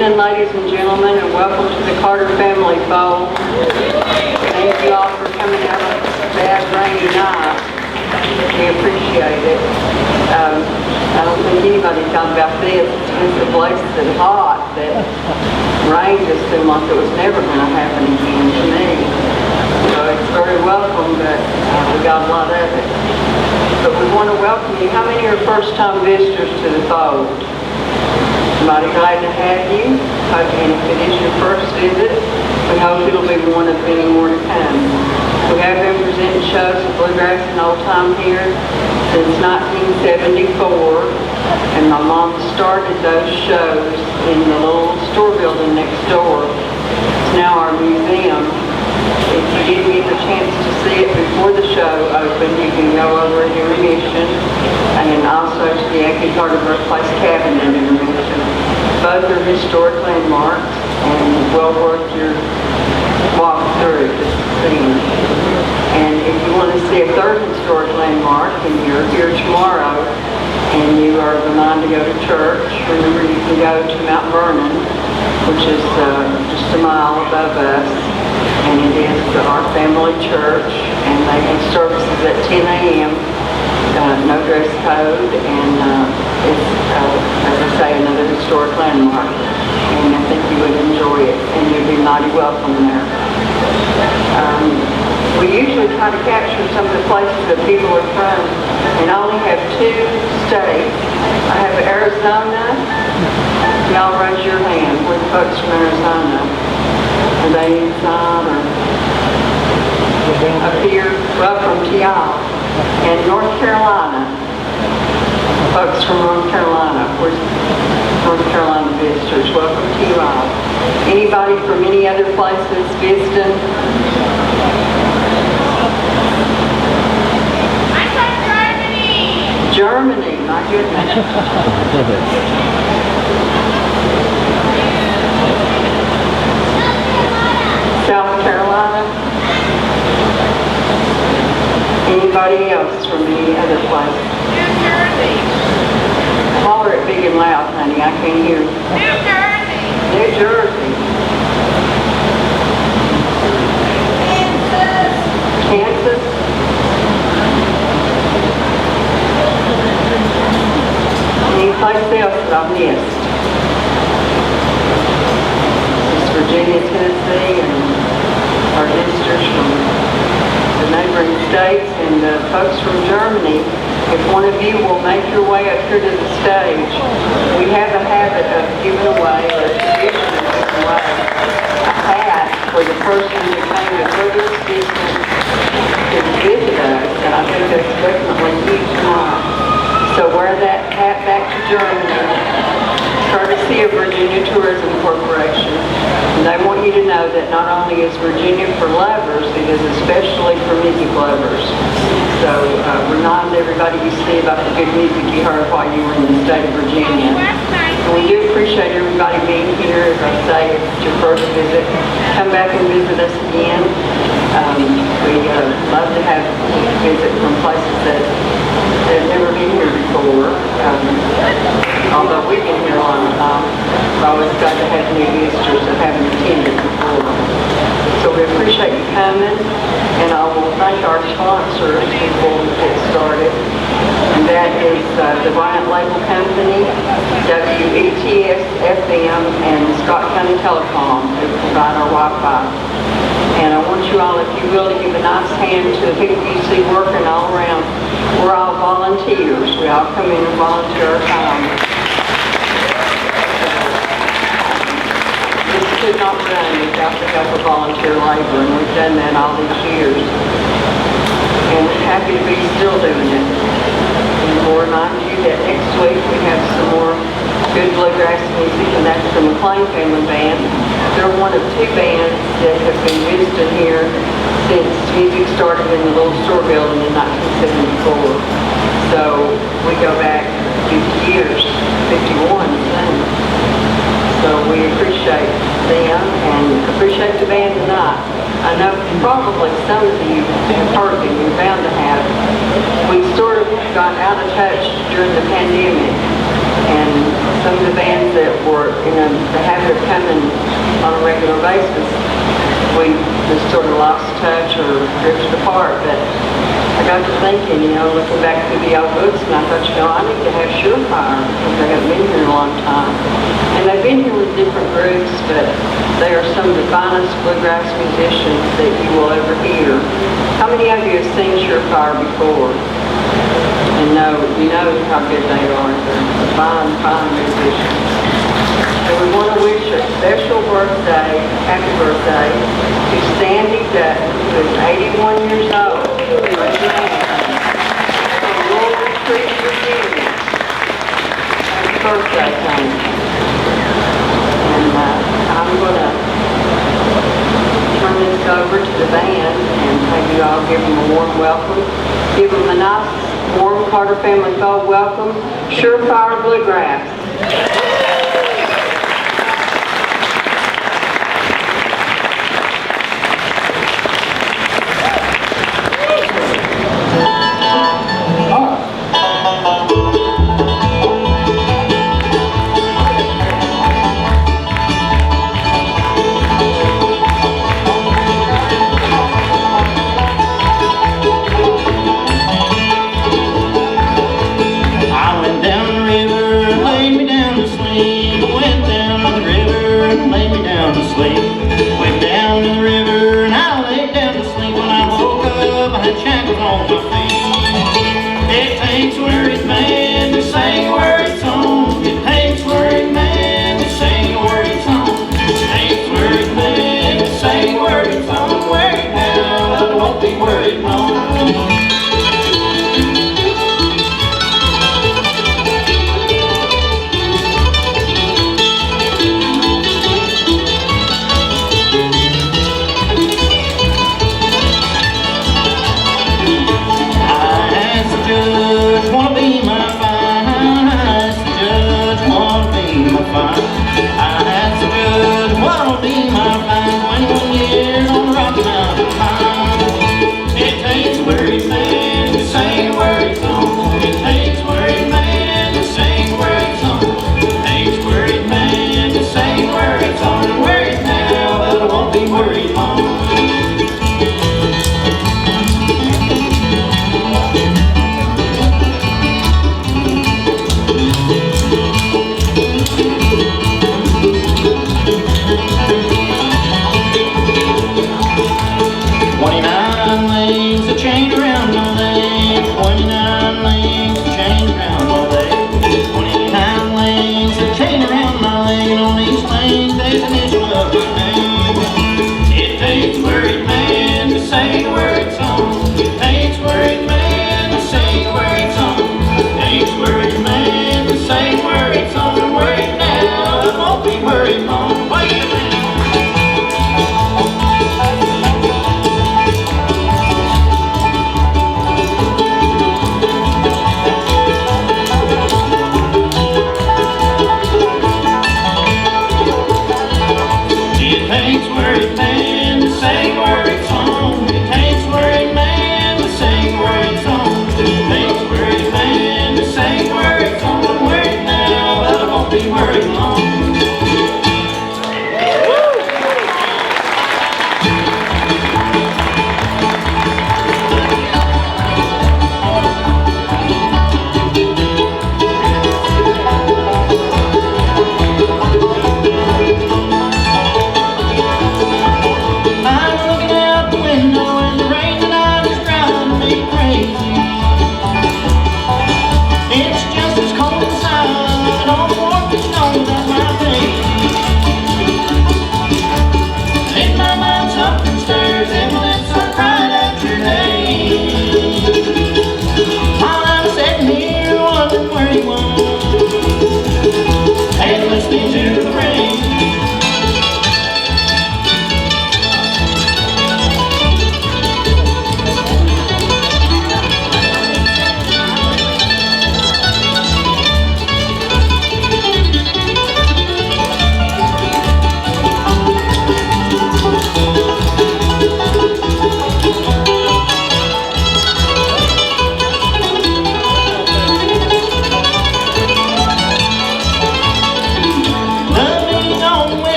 evening, ladies and gentlemen, and welcome to the Carter Family Bowl. Thank you all for coming out on this bad, rainy night. We appreciate it. I don't think anybody thought about this. It's so blessed and hot that rain just seemed like it was never going to happen again to me. So it's very welcome, but we got a lot of it. But we want to welcome you. How many are first-time visitors to the fold? Mighty glad to have you, and if it is your first visit, we hope it'll be one of many more to come. We have been presenting shows of Bluegrass and Old Time here since 1974, and my mom started those shows in the little store building next door. It's now our museum. If you didn't get the chance to see it before the show opened, you can go over at Intermission, and also to the Yankee Carter Birthplace Cabin at Intermission. Both are historic landmarks and well worth your walk through to see them. And if you want to see a third historic landmark and you're here tomorrow and you are of the mind to go to church, remember you can go to Mount Vernon, which is just a mile above us, and it is our family church, and they have services at 10 a.m., no dress code, and it's, as I say, another historic landmark, and I think you would enjoy it, and you'd be mighty welcome there. We usually try to capture some of the places that people are from, and I only have 2 states. I have Arizona. Y'all raise your hand. We're the folks from Arizona. Are they inside or up here? Welcome to y'all. And North Carolina. Folks from North Carolina. We're North Carolina visitors. Welcome to you all. Anybody from any other places visiting? I said Germany! Germany, my goodness. South Carolina? Anybody else from any other place? New Jersey! Holler it big and loud, honey. I can't hear you. New Jersey! New Jersey. Kansas! Kansas? Any place else that I've missed? Just Virginia, Tennessee, and our visitors from the neighboring states, and folks from Germany. If one of you will make your way up here to the stage, we have a habit of giving away, or a tradition of giving away, a hat for the person who came the furthest distance to visit us, and I think that's definitely huge tomorrow. So wear that hat back to Germany, courtesy of Virginia Tourism Corporation. And they want you to know that not only is Virginia for lovers, it is especially for music lovers. So remind everybody you see about the good music you heard while you were in the state of Virginia. And we do appreciate everybody being here. As I say, if it's your first visit, come back and visit us again. We love to have visit from places that have never been here before. Although we've been here a long time, we're always glad to have new visitors that haven't attended before. So we appreciate you coming, and I will thank our sponsors before we get started. And that is the Bryant Label Company, WETS FM, and Scott County Telecom, who provide our Wi-Fi. And I want you all, if you will, to give a nice hand to the people you see working all around. We're all volunteers. We all come in and volunteer our time. This could not run without the help of volunteer labor, and we've done that all these years. And happy to be still doing it. And we'll remind you that next week we have some more good bluegrass music, and that's the McLean Family Band. They're one of 2 bands that have been visiting here since music started in the little store building in 1974. So we go back 50 years, 51 soon. So we appreciate them and appreciate the band tonight. I know probably some of you have heard them, you're bound to have. We sort of got out of touch during the pandemic, and some of the bands that were in the habit of coming on a regular basis, we just sort of lost touch or drifted apart. But I got to thinking, looking back through the old books, and I thought, I need to have Surefire because they haven't been here in a long time. And they've been here with different groups, but they are some of the finest bluegrass musicians that you will ever hear. How many of you have seen Surefire before? And you know how good they are. They're fine, fine musicians. So we want to wish a special birthday, happy birthday, to Sandy Dutton, who is 81 years old. From Louisville Creek, Virginia. Happy birthday, Sandy. And I'm going to turn this over to the band and have you all give them a warm welcome. Give them a nice, warm Carter Family Folk welcome. Surefire Bluegrass.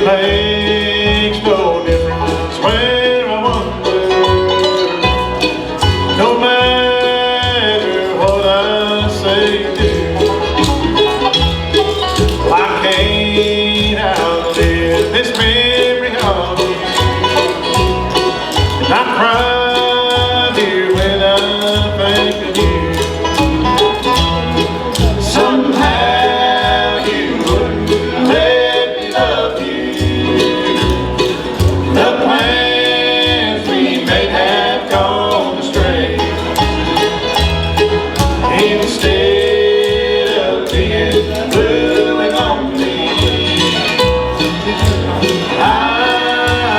makes no difference where I wander, no matter what I say or do. I can't outlive this memory of you, and I cry, dear, when I think of you. Somehow you wouldn't let me love you. The plans we made have gone astray. Instead of being blue and lonely, I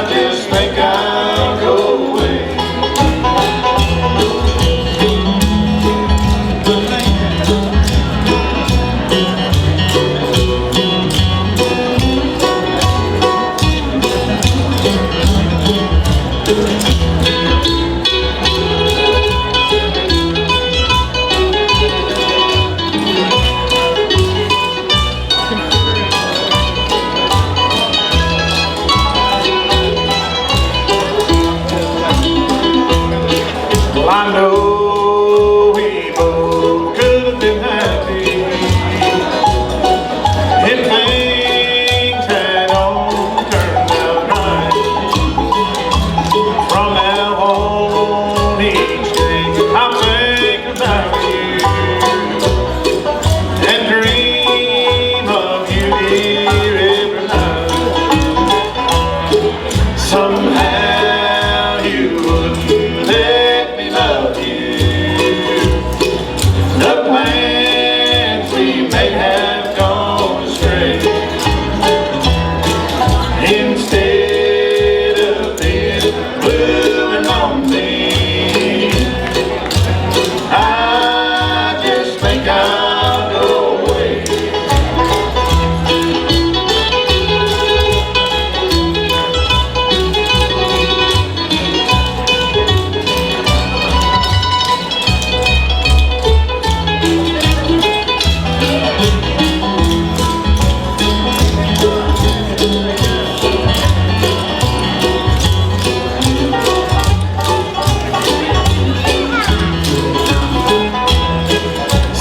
just think I'll go away. Well, I know we both could have been happy if things had all turned out right. From now on, each day I'll think about you and dream of you, dear, every night. Somehow you wouldn't let me love you. The plans we made have gone astray. Instead of being blue and lonely, I just think I'll go away.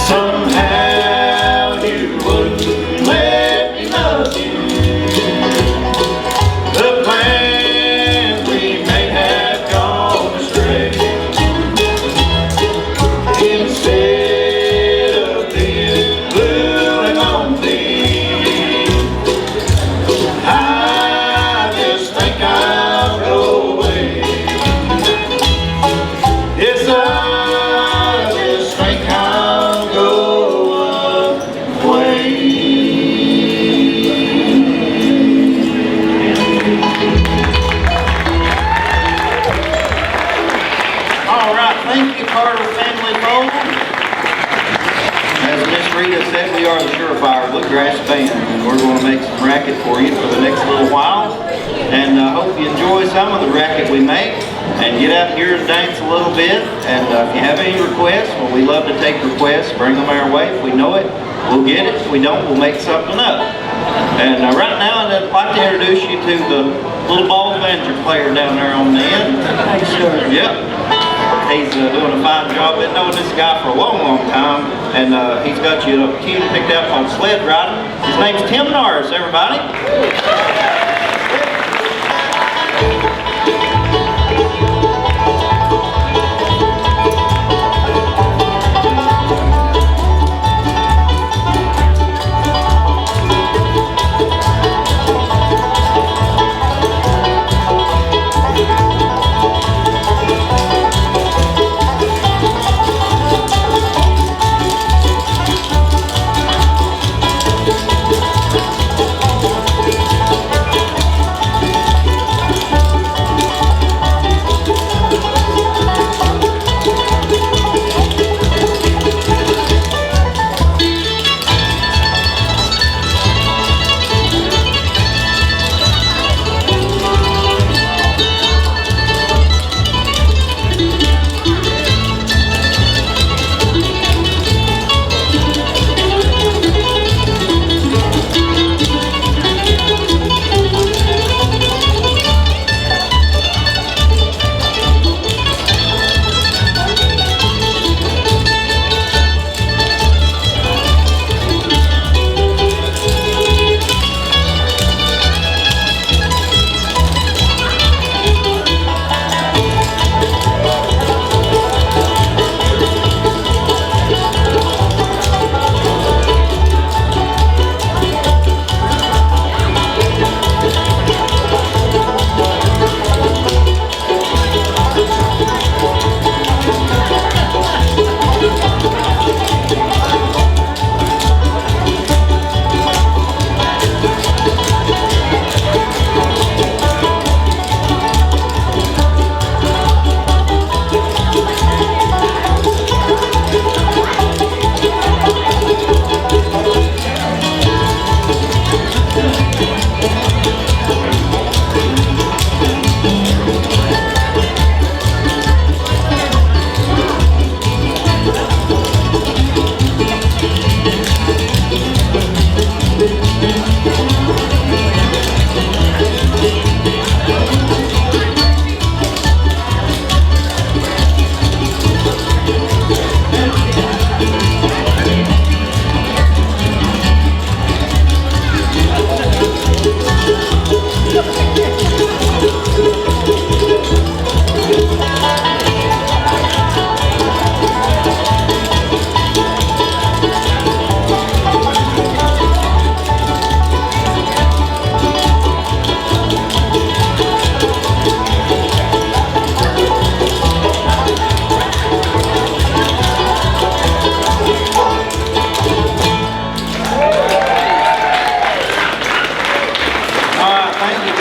Somehow you wouldn't let me love you. The plans we made have gone astray. Instead of being blue and lonely, I just think I'll go away. Yes, I just think I'll go away. All right, thank you, Carter family folk. As Miss Rita said, we are the Surefire Bluegrass Band, and we're going to make some racket for you for the next little while. And I hope you enjoy some of the racket we make, and get out here and dance a little bit. And if you have any requests, well, we love to take requests, bring them our way. If we know it, we'll get it. If we don't, we'll make something up. And right now, I'd like to introduce you to the little ball banjo player down there on the end. Thanks, sir. Yep. He's doing a fine job. Been knowing this guy for a long, long time, and he's got you a tune picked out on sled riding. His name's Tim Norris, everybody.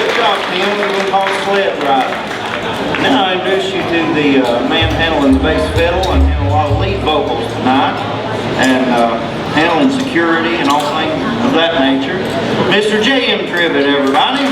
Good job, Tim. We're going to call sled riding. Now I introduce you to the man handling the bass fiddle and handling a lot of lead vocals tonight, and handling security and all things of that nature. Mr. J.M. Tribbett, everybody.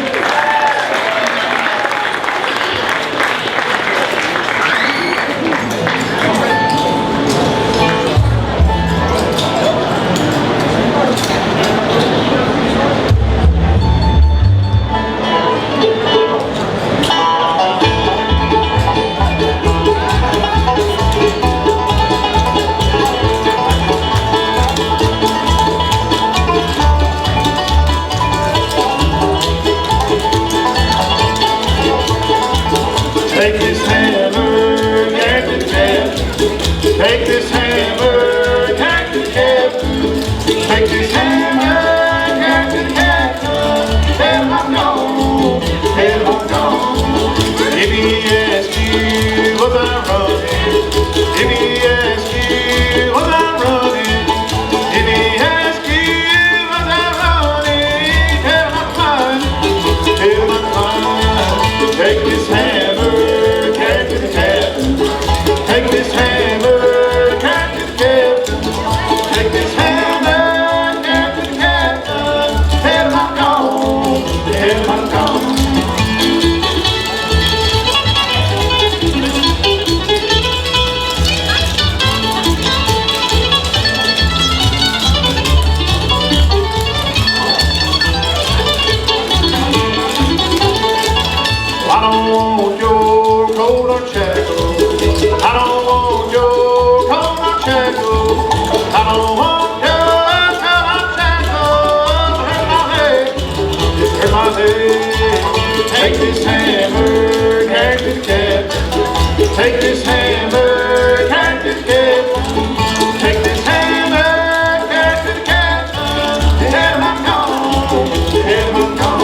Take this hammer, Captain Cab. Take this hammer, Captain Cab. Take this hammer, Captain Cab. Tell him I'm gone, tell him I'm gone. If he asks you was I running, if he asks you was I running, if he asks you was I running, tell him I'm flying, tell him I'm flying. Take this hammer. Take this hammer, Captain Captain. Take this hammer, Captain Captain. Tell him I'm gone, tell him I'm gone. I don't want your coat or shackles. I don't want your coat or shackles. I don't want your coat or shackles. Hurt my head, hurt my head. Take this hammer, Captain Captain. Take this hammer, Captain Captain. Take this hammer, Captain Captain. Tell him I'm gone, tell him I'm gone.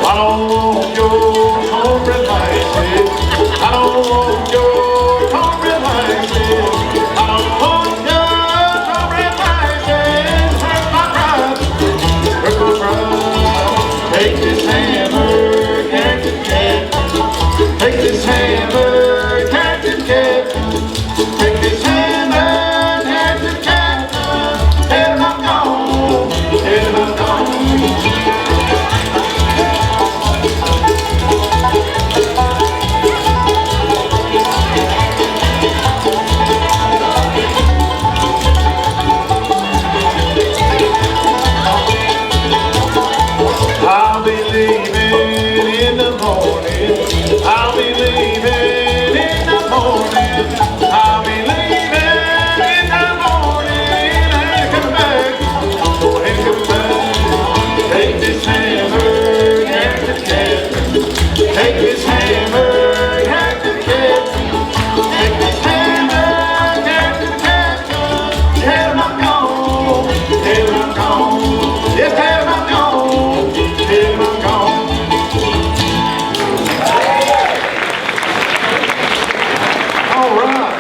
I don't want your cornbread laces. I don't want your cornbread laces. I don't want your cornbread laces. Hurt my pride, hurt my pride. Take this hammer, Captain Captain. Take this hammer, Captain Captain. Take this hammer, Captain Captain. Tell him I'm gone, tell him I'm gone. I'll be leaving in the morning. I'll be leaving in the morning. I'll be leaving in the morning. Ain't coming back. Oh, ain't coming back. Take this hammer, Captain Captain. Take this hammer, Captain Captain. Take this hammer, Captain Captain. Tell him I'm gone. Tell him I'm gone. Yes, tell him I'm gone. Tell him I'm gone. All right.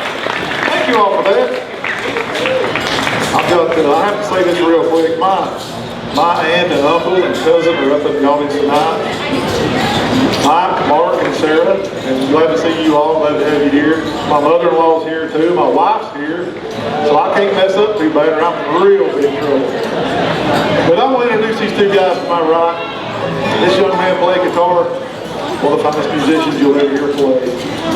Thank you all for that. I have to say this real quick. My aunt and uncle and cousin are up in the audience tonight. Mike, Mark, and Sarah, and glad to see you all. Glad to have you here. My mother-in-law's here too. My wife's here. So I can't mess up too bad, or I'm in real big trouble. But I want to introduce these two guys to my right. This young man played guitar. One of the finest musicians you'll ever hear play.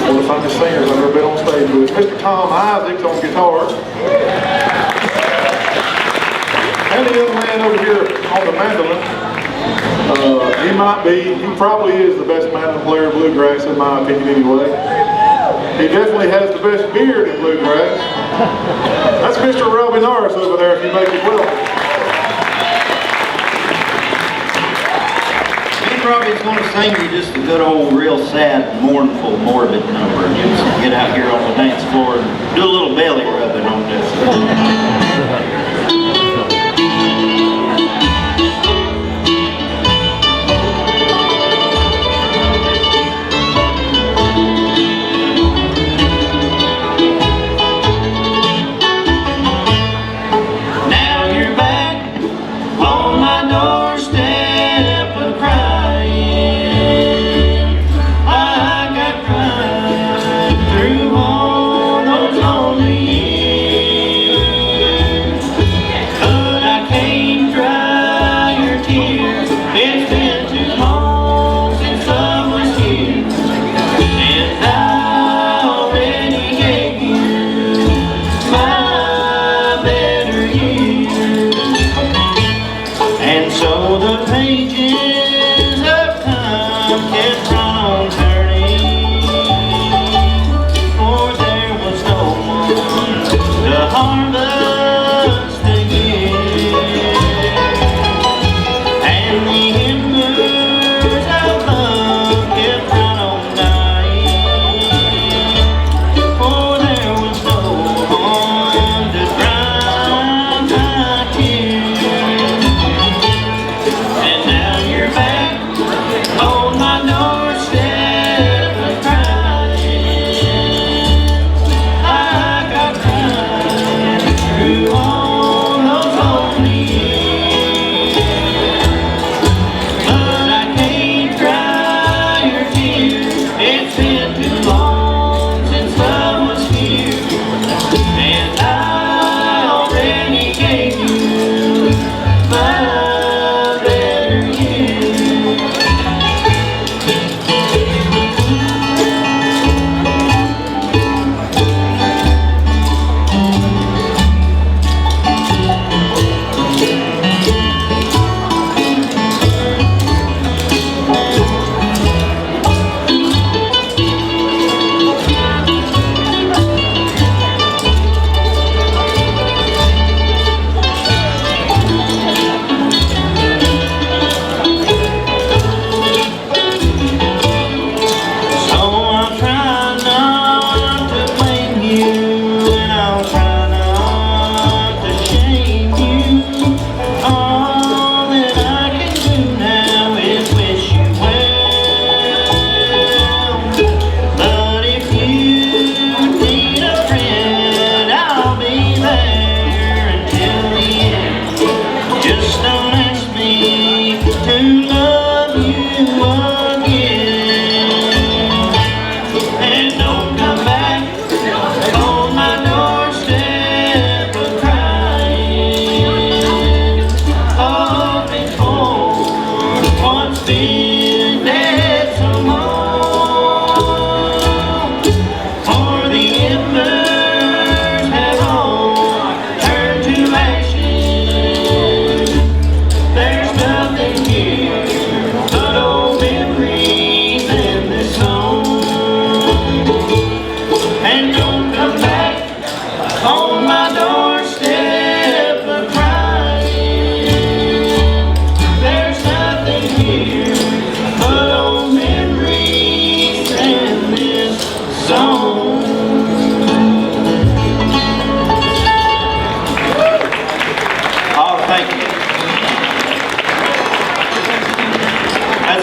One of the finest singers I've ever been on stage with. Mr. Tom Isaacs on guitar. And the young man over here on the mandolin. He probably is the best mandolin player of Bluegrass in my opinion anyway. He definitely has the best beard in Bluegrass. That's Mr. Robbie Norris over there if you make it well. Robbie's going to sing you just a good old, real sad, mournful, morbid number. Just get out here on the dance floor and do a little belly rubbing on this.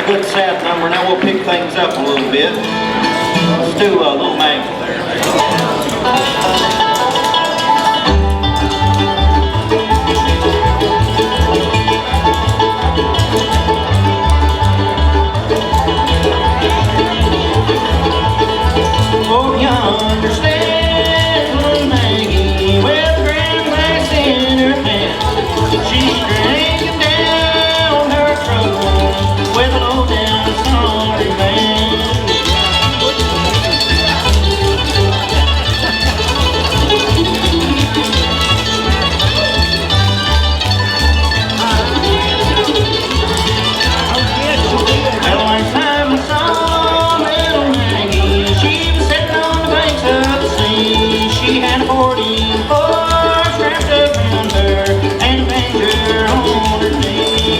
a good sad number. Now we'll pick things up a little bit. Let's do a little Maggie there. Oh, you understand, little Maggie, with a grand glass in her hand. She's drinking down her trouble with a low down sorry man. Well, last time I saw little Maggie, she was sitting on the banks of the sea. She had a 44 strapped up around her and a banjo on her knee.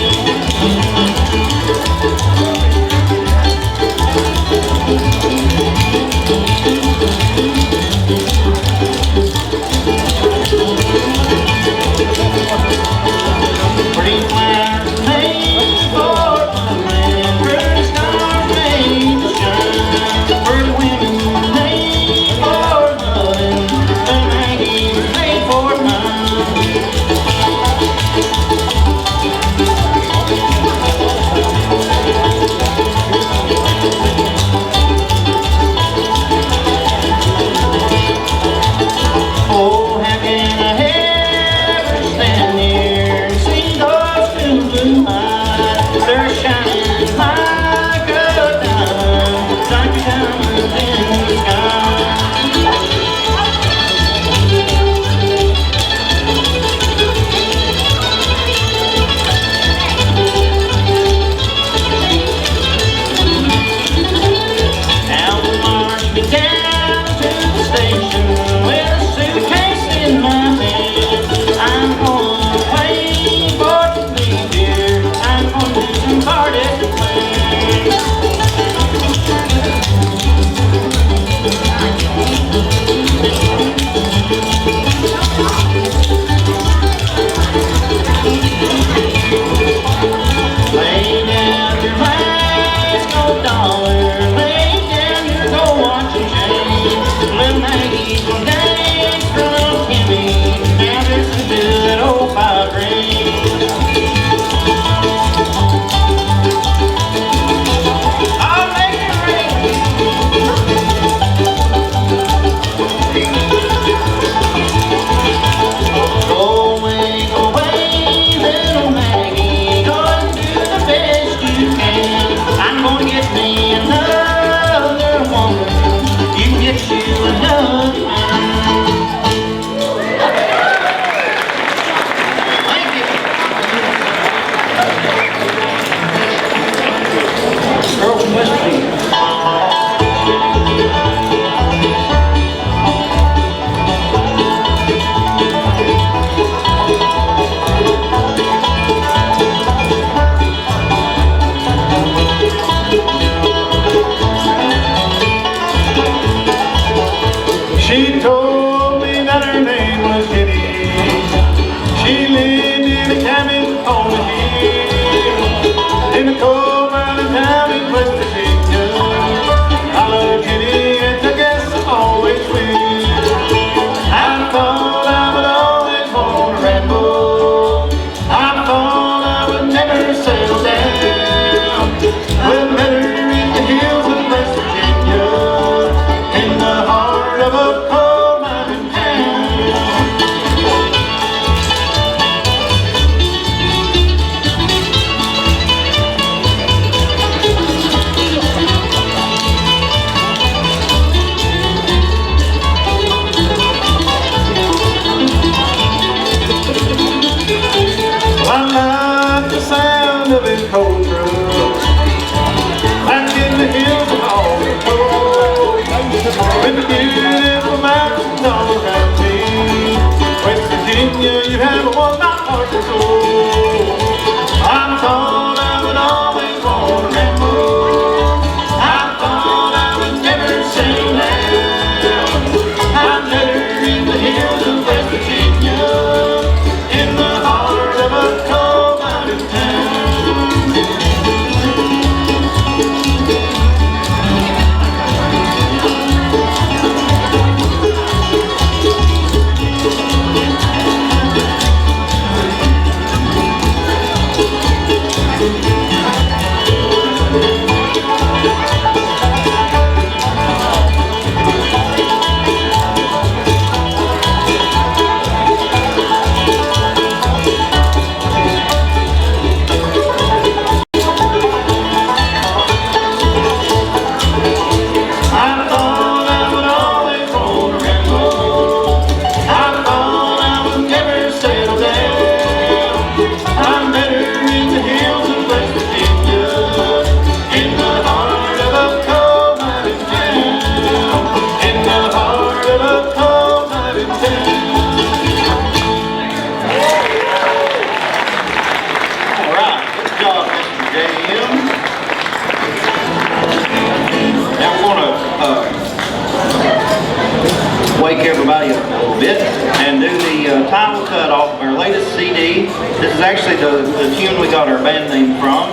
Wake everybody up a little bit and do the title cut off of our latest CD. This is actually the tune we got our band name from,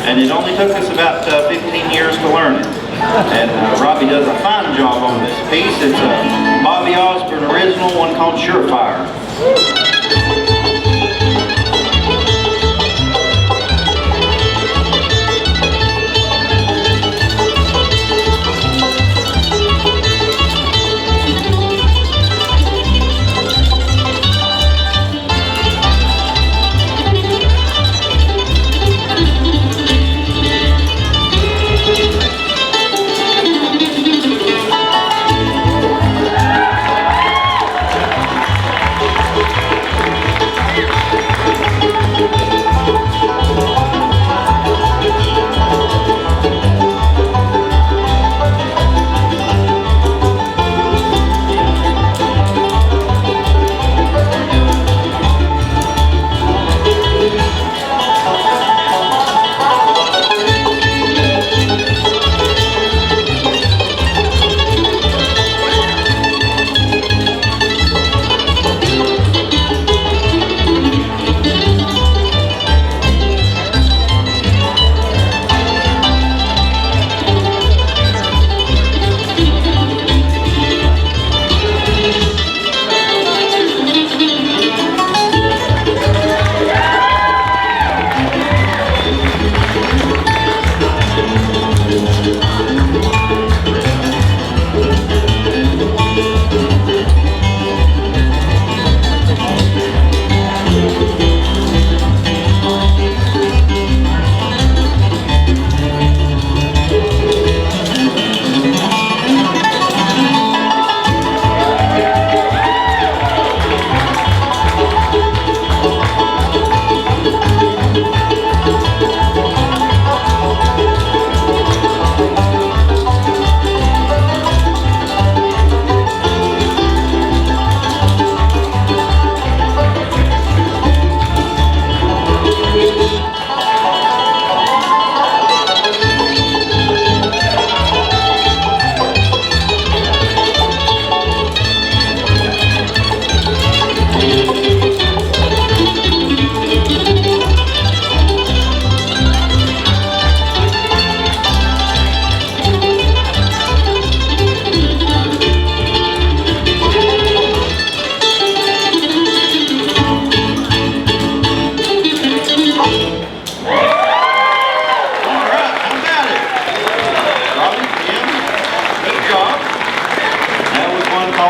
and it only took us about 15 years to learn it. And Robbie does a fine job on this piece. It's a Bobby Osborne original, one called Surefire.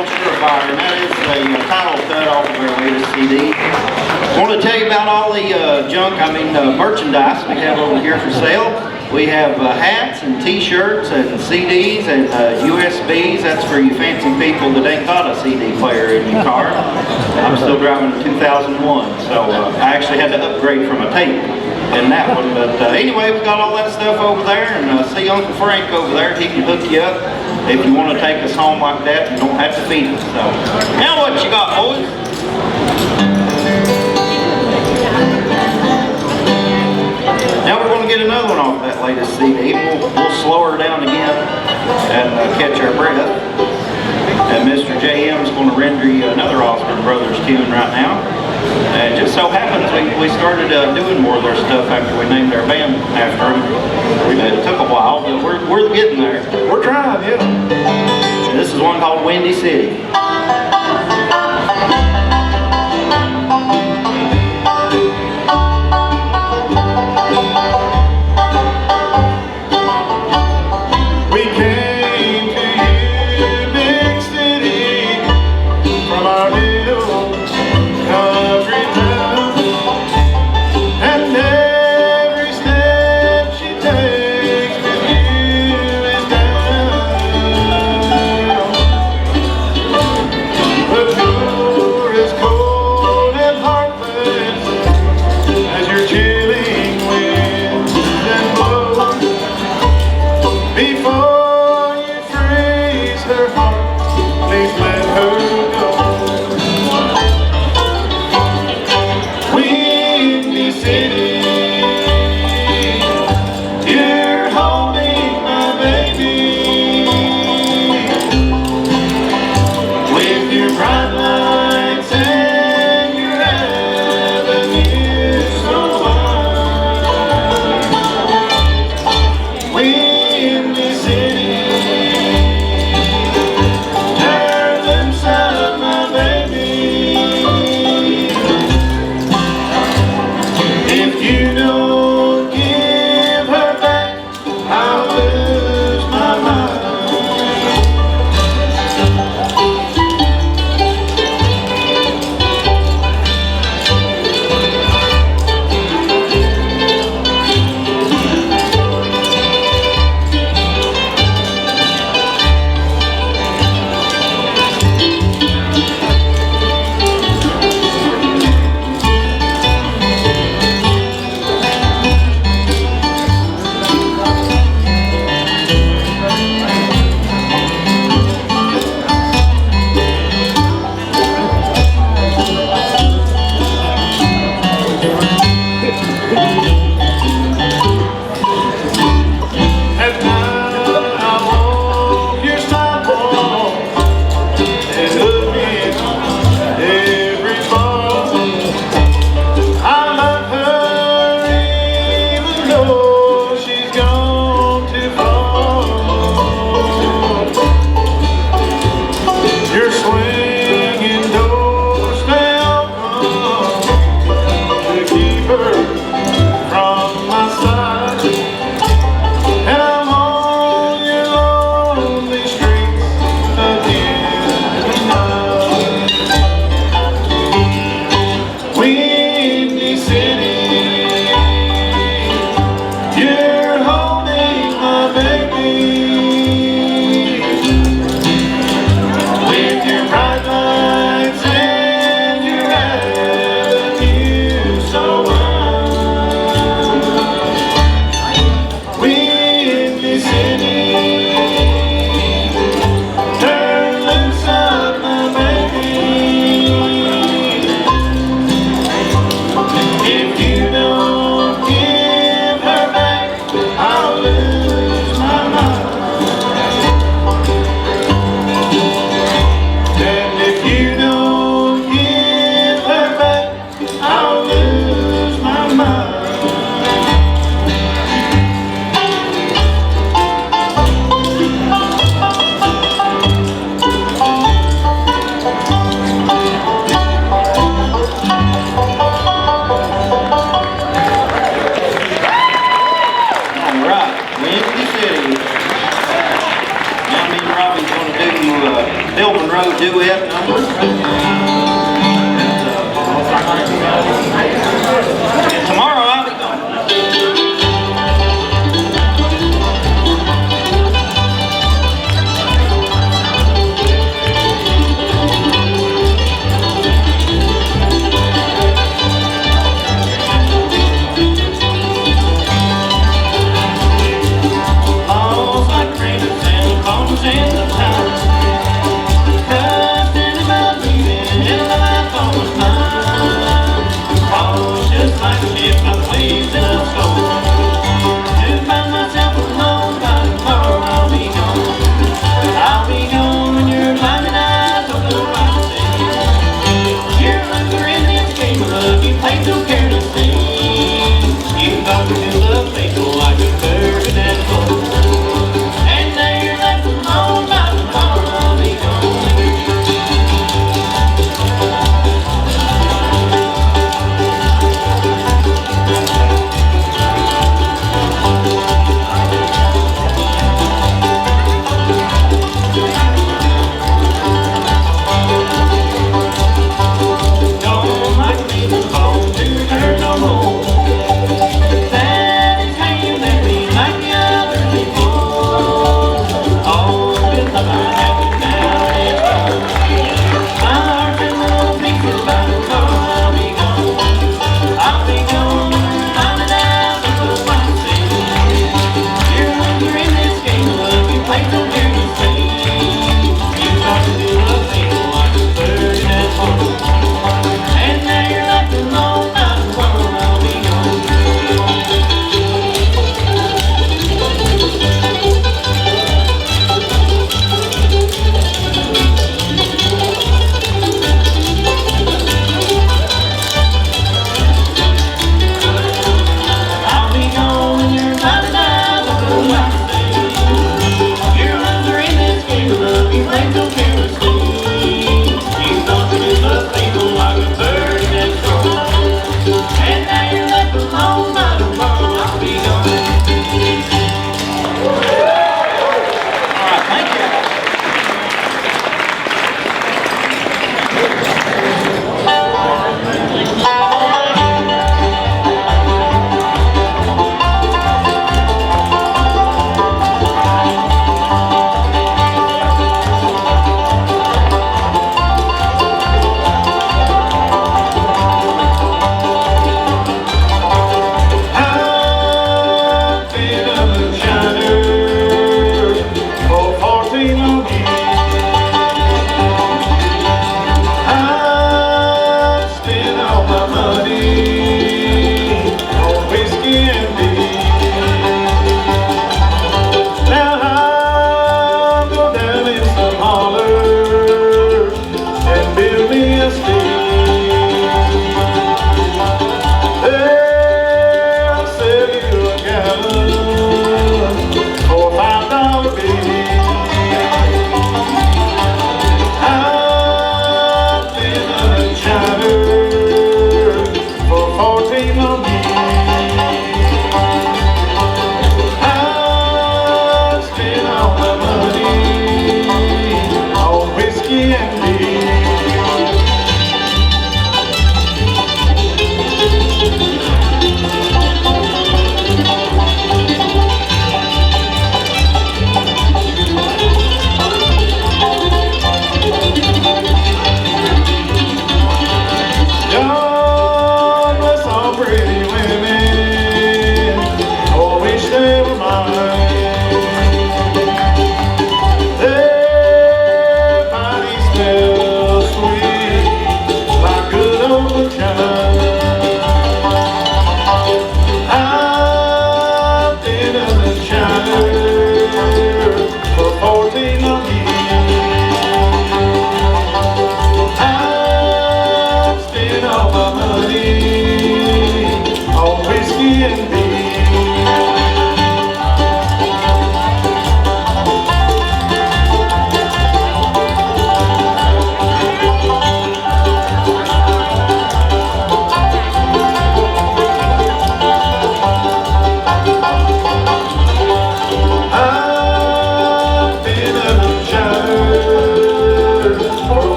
Surefire, and that is the title cut off of our latest CD. I want to tell you about all the merchandise we have over here for sale. We have hats and t-shirts and CDs and USBs. That's for you fancy people that ain't got a CD player in your car. I'm still driving a 2001, so I actually had to upgrade from a tape in that one. But anyway, we got all that stuff over there, and see Uncle Frank over there. He can hook you up if you want to take us home like that and don't have to feed us. So, now what you got, boys? Now we're going to get another one off that latest CD. We'll slow her down again and catch our breath. And Mr. J.M. is going to render you another Osborne Brothers tune right now. And it just so happens we started doing more of their stuff after we named our band after them. It took a while, but we're getting there. We're trying, yeah. This is one called Windy City. Windy City. Now me and Robbie's gonna do Hillman Road duet number. And tomorrow I'll be gone. Falls like rain and sand, comes in the town. Just anybody leaving in the life on the line.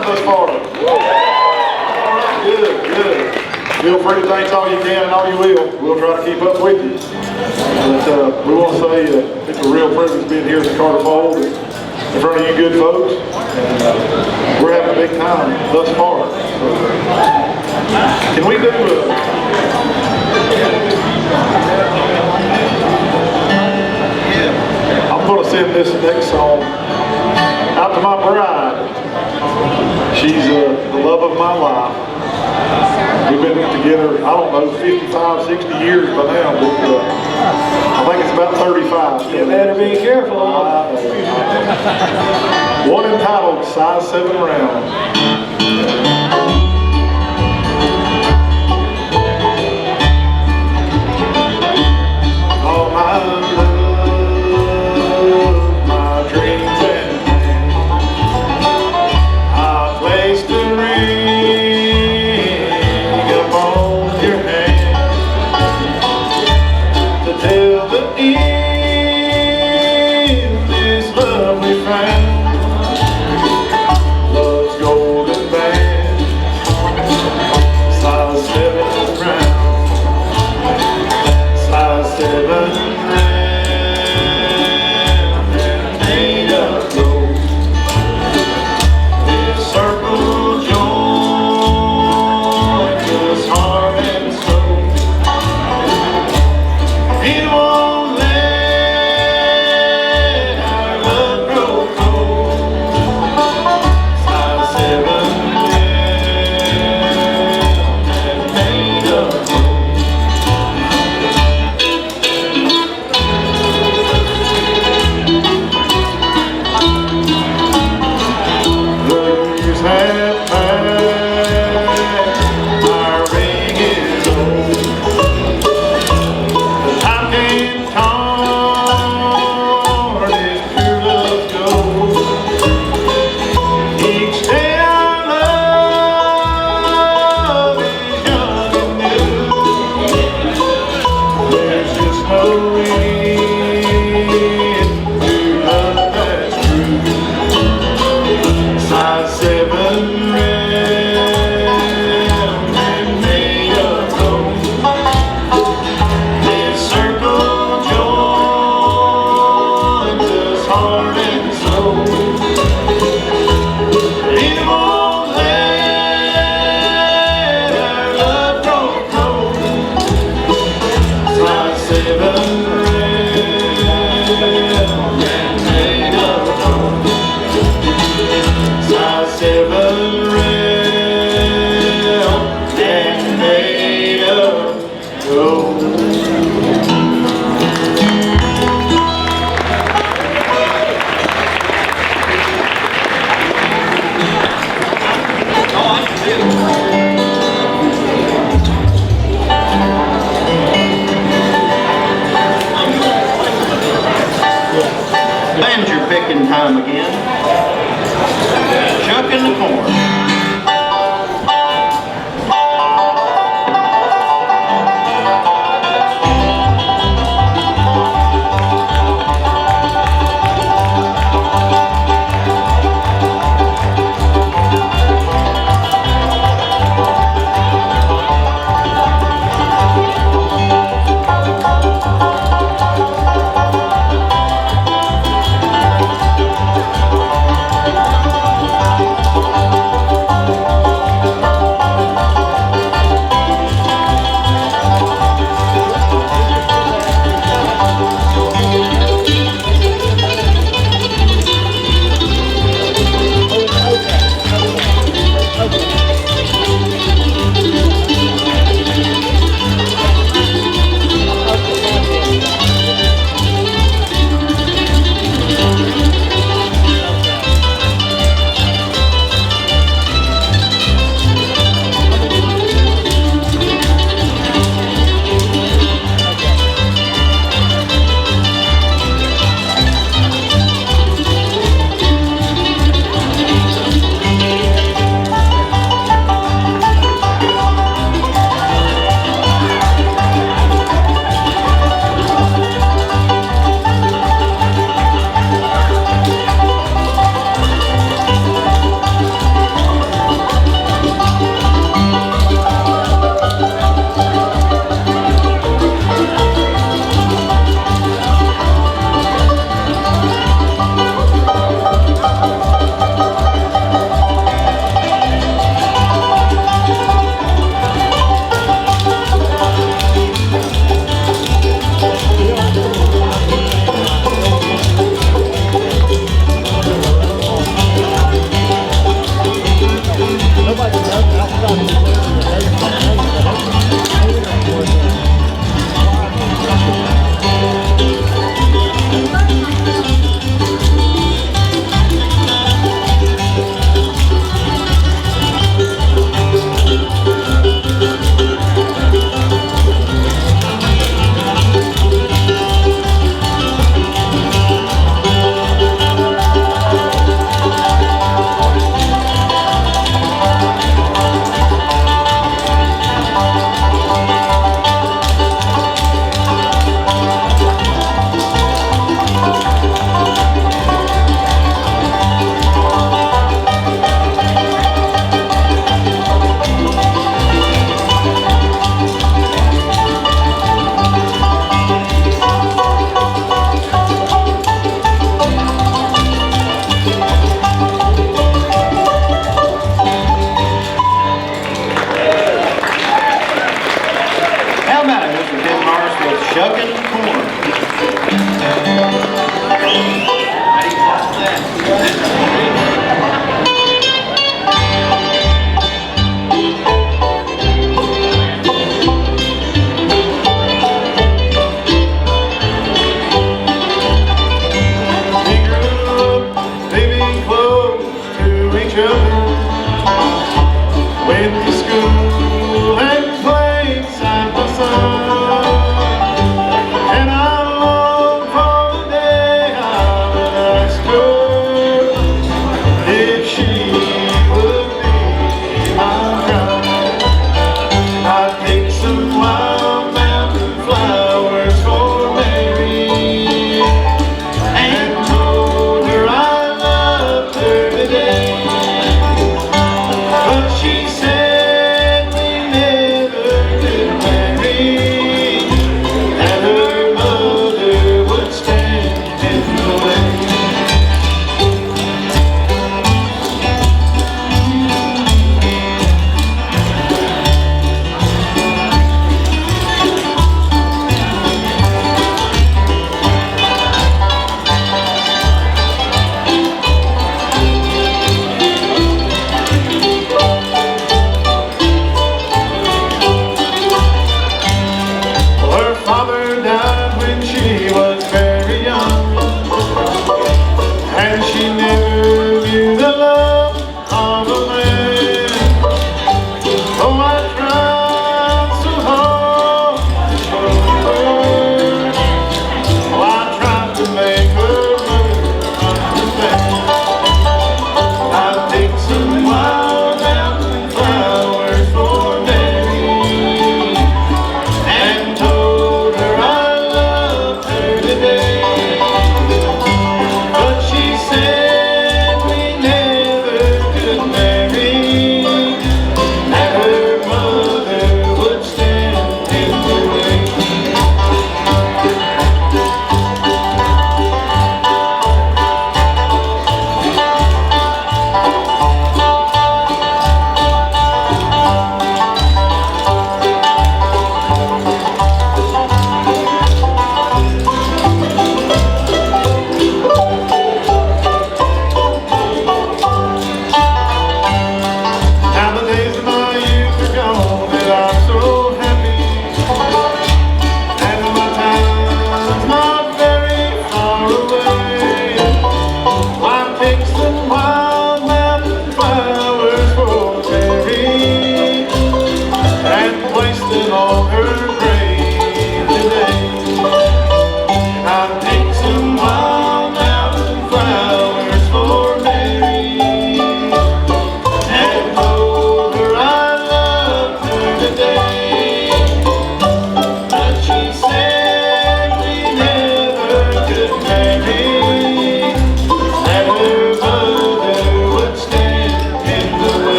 time thus far? All right, good, good. Feel free to thank all you can and all you will. We'll try to keep up with you. But we want to say it's a real privilege being here at the Carter Fold in front of you good folks. And we're having a big time thus far. Can we do I'm going to send this next song out to my bride. She's the love of my life. We've been together, I don't know, 55, 60 years by now, but I think it's about 35. You better be careful. One entitled Size 7 Round. All my love, my dreams and plans, I placed a ring upon your hand to tell the end this love we found. Love's golden band, size 7 round, size 7 round, and made of gold. This circle joins us heart and soul. It won't let our love grow cold. Size 7 and made of gold.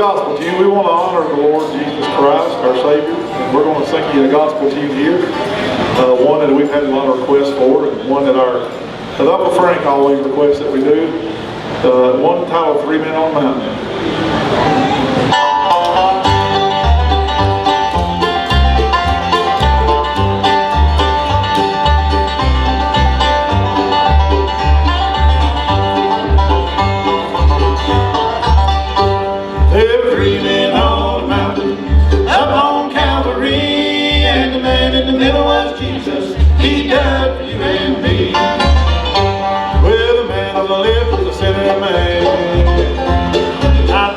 gospel tune. We want to honor the Lord Jesus Christ, our Savior. And we're going to sing you a gospel tune here. One that we've had a lot of requests for, and one that Uncle Frank always requests that we do. One titled 3 Men on the Mountain. He died for you and me. Well, the man on the left was a sinner man. I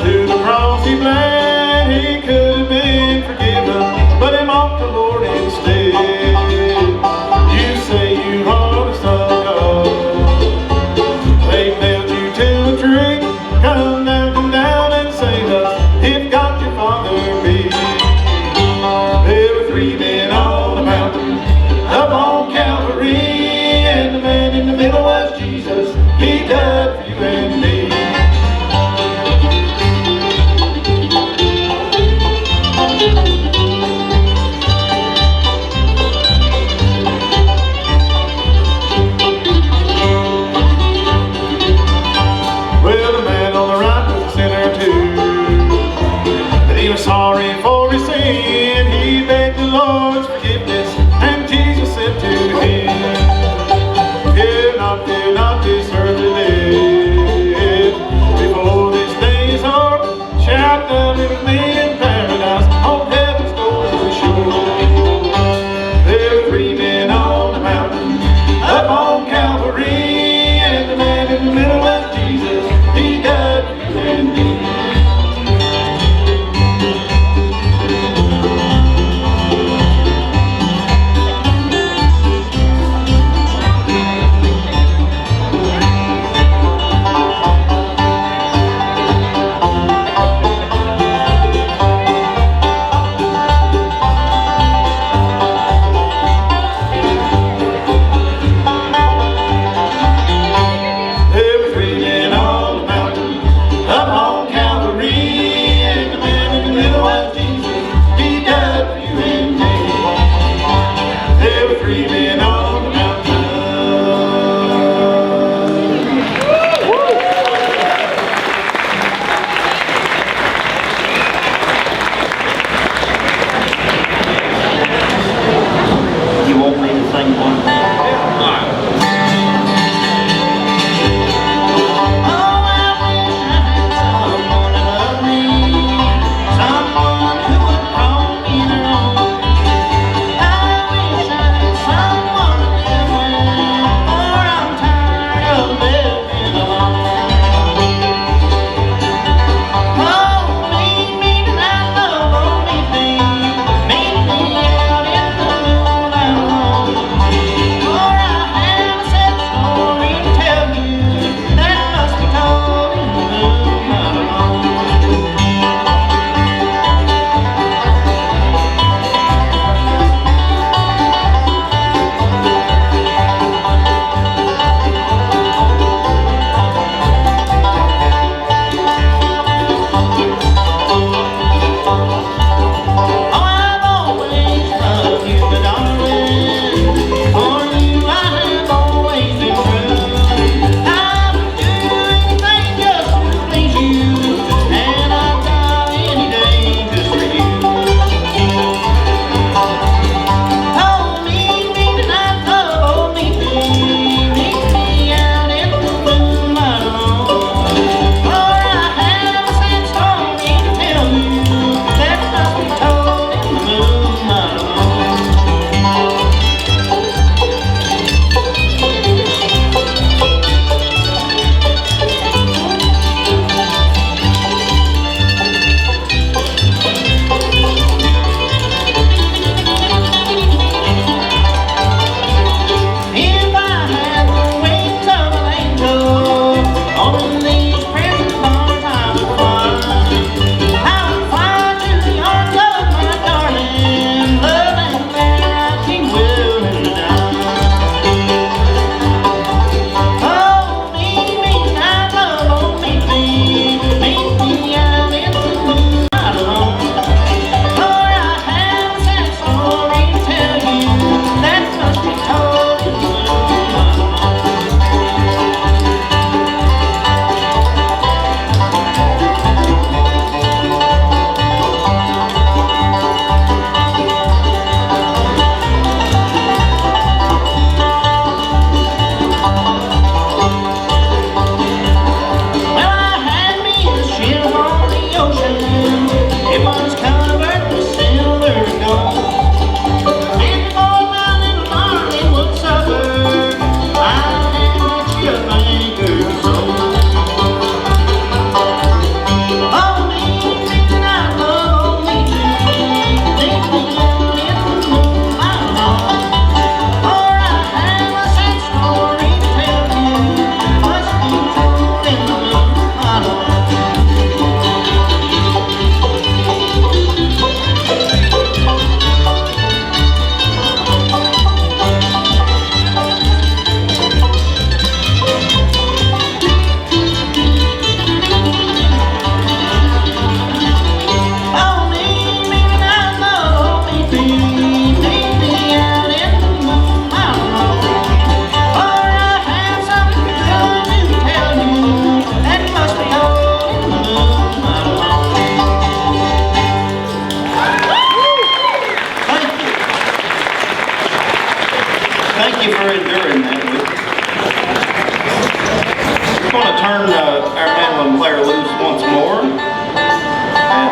going to turn our mandolin player loose once more and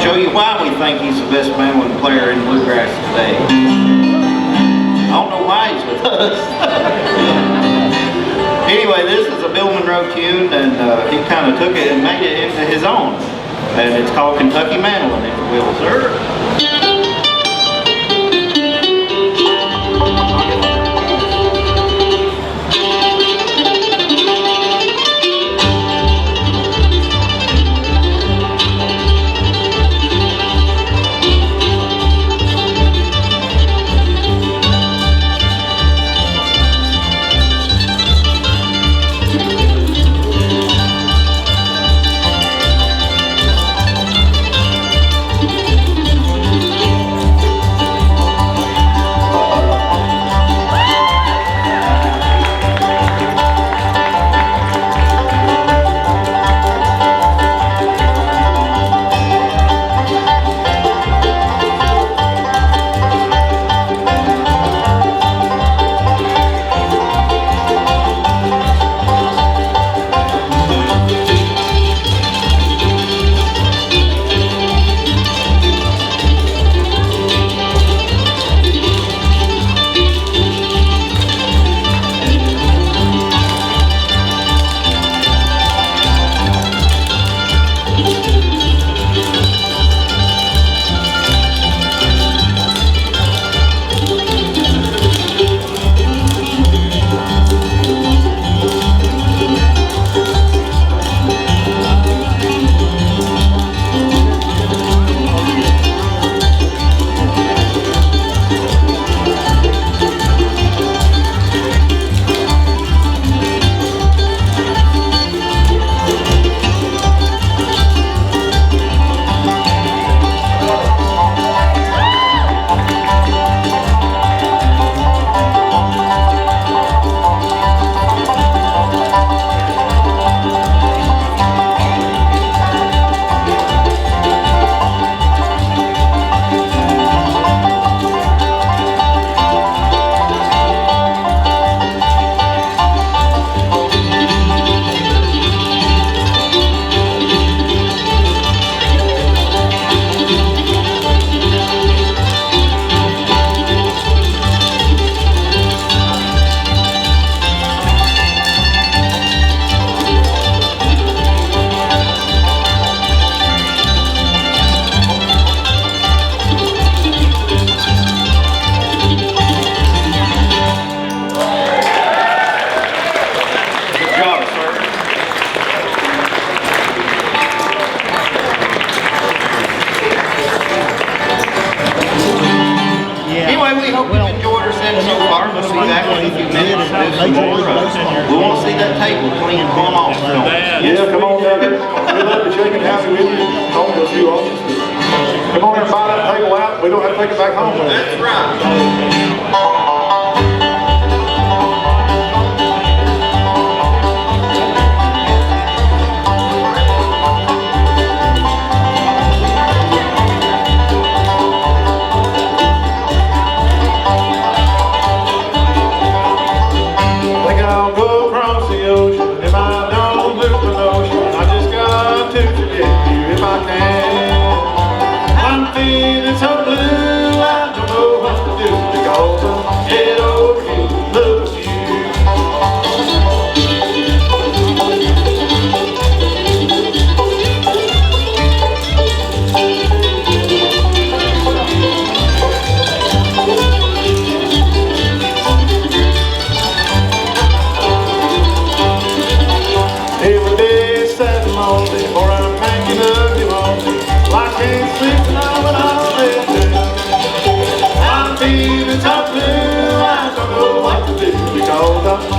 show you why we think he's the best mandolin player in Bluegrass today. I don't know why he's with us. Anyway, this is a Bill Monroe tune, and he kind of took it and made it into his own. And it's called Kentucky Mandolin, if you will, sir. We want to see that table clean and come off. Yeah, come on down here. We'd love to shake and happy with you. Talk to a few officers. Come on here and buy that table out. We don't have to take it back home with us. That's right.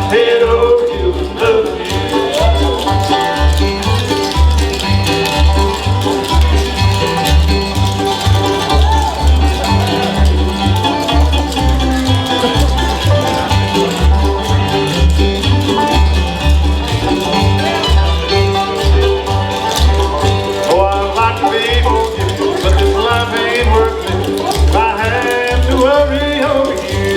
Head over heels in love with you. Oh, I'd like to be more you, but this life ain't worth it. If I have to worry over you,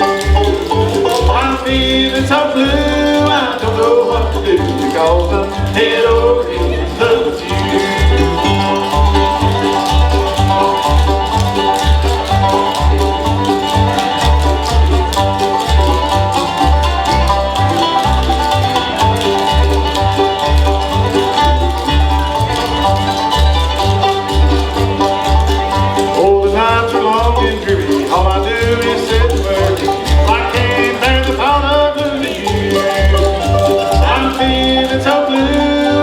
I'm feeling so blue, I don't know what to do. head over heels in love with you. Oh, the nights are long and dreary. All I do is sit and worry. I can't bear the thought of losing you. I'm feeling so blue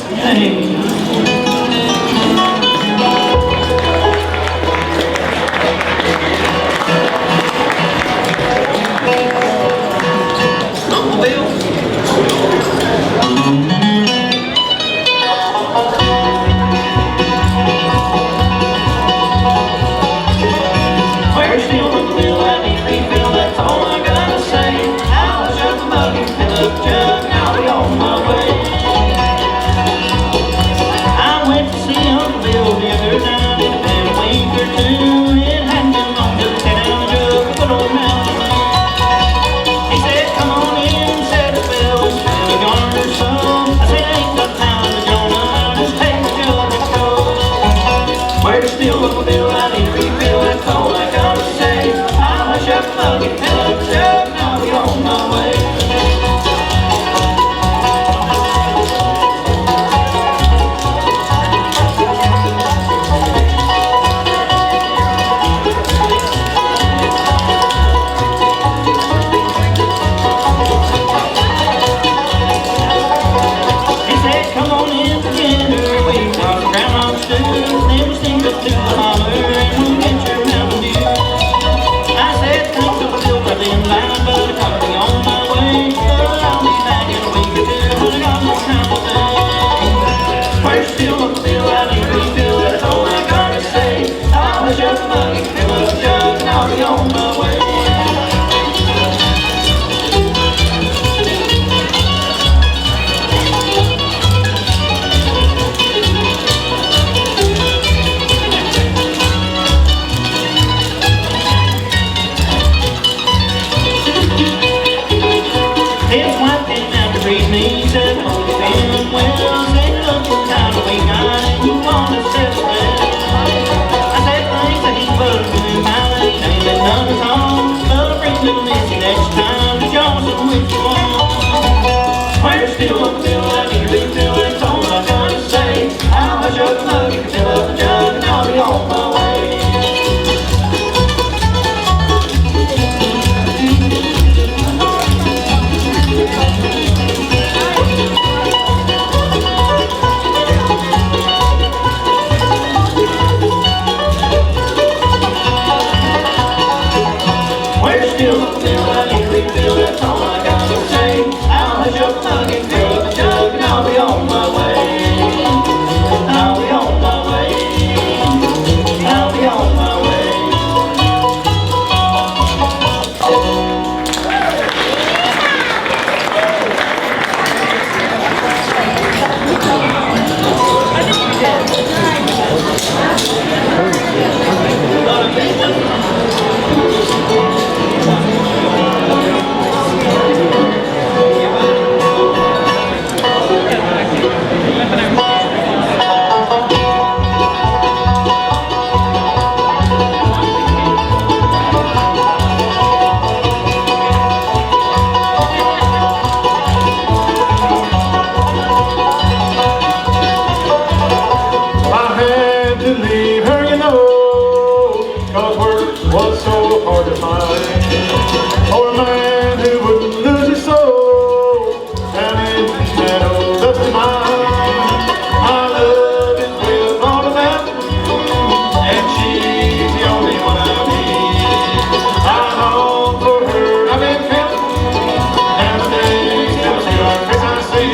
Uncle Bill. Where's still Uncle Bill? I need a refill, that's all I gotta say. I'll shut the buggy, fill up the jug, and I'll be on my way. I went to see Uncle Bill the other night. It had been a week or two. It hadn't been long till he set down the jug of good old mountain. He said, come on in, said the bell was really gone or so. I said, ain't got time to Jonah, just take the jug and go. Where's still Uncle Bill? I need a refill, that's all I gotta say. I'll hush up the buggy, fill up the jug, and I'll be on my way. He said, come on in for dinner, we got some groundhog stew, then we'll sneak up to the holler, and we'll get your Mountain Dew. I said, thanks Uncle Bill for the line, but I gotta be on my way, but I'll be back in a week or two, when I got more time to do. Where's still Uncle Bill? I need a refill, that's all I gotta say. I'll hush up the buggy, fill up the jug, and I'll be on my way. His wife came out to greet me, said, oh, you feeling well? Said, look what kind of week I am, you wanna settle down? I said, thanks, I ain't but doing my lane, ain't been none at all, but I'll bring little Missy next time to Johnson with you on. Where's still Uncle Bill? I need a refill, that's all I gotta say. I'll hush up the buggy, fill up the jug, and I'll be on my way. Where's still Uncle Bill? I need a refill, that's all I gotta say. I'll hush up the buggy, fill up the jug, and I'll be on my way. I'll be on my way. I'll be on my way. I had to leave her, you know, 'cause work was so hard to find. For a man who wouldn't lose his soul down in that old dusty mine. My love is with on the mountain, and she's the only one I need. I long for her, I've been counting, and the days still see our face I see.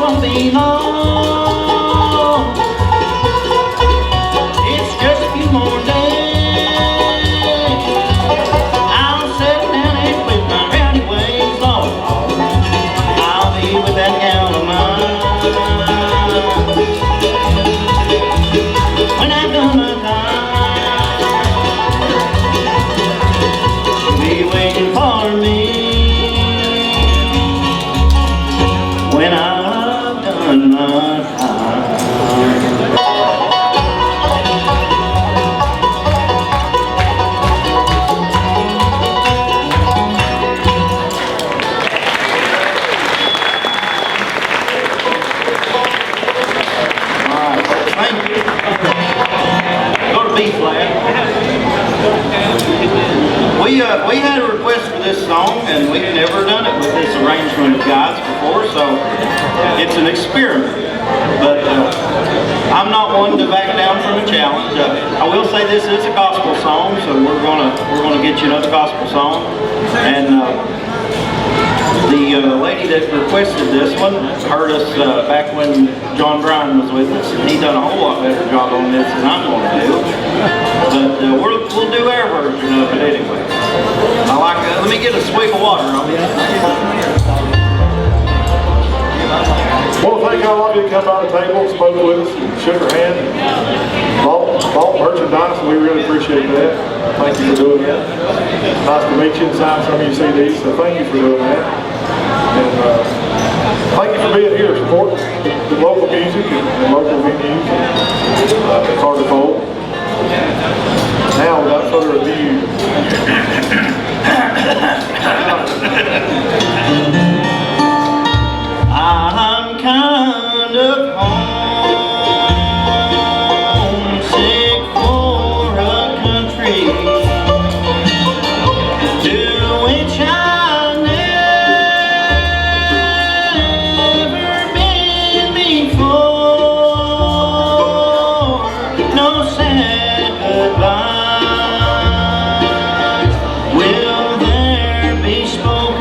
won't be long. It's just a few more days. I'll settle down and quit my rowdy ways, Lord. I'll be with that gal of mine. When I've done my time, she'll be waiting for me. When I've done my time. Thank you. Go to B flat. We had a request for this song, and we've never done it with this arrangement of guys before, so it's an experiment. But I'm not one to back down from a challenge. I will say this is a gospel song, so we're gonna get you another gospel song. And the lady that requested this one heard us back when John Bryan was with us, and he done a whole lot better job on this than I'm going to do. But we'll do our version of it anyway. I like that. Let me get a swig of water on it. Well, thank all of you that come by the table, spoke with us, and shook our hand, and bought merchandise, and we really appreciate that. Thank you for doing that. Nice to meet you and sign some of your CDs, so thank you for doing that. And thank you for being here, supporting the local music and local venues at Carter Fold. Now, without further ado, I'm kind of homesick for a country to which I've never been before. No sad goodbyes will there be spoken.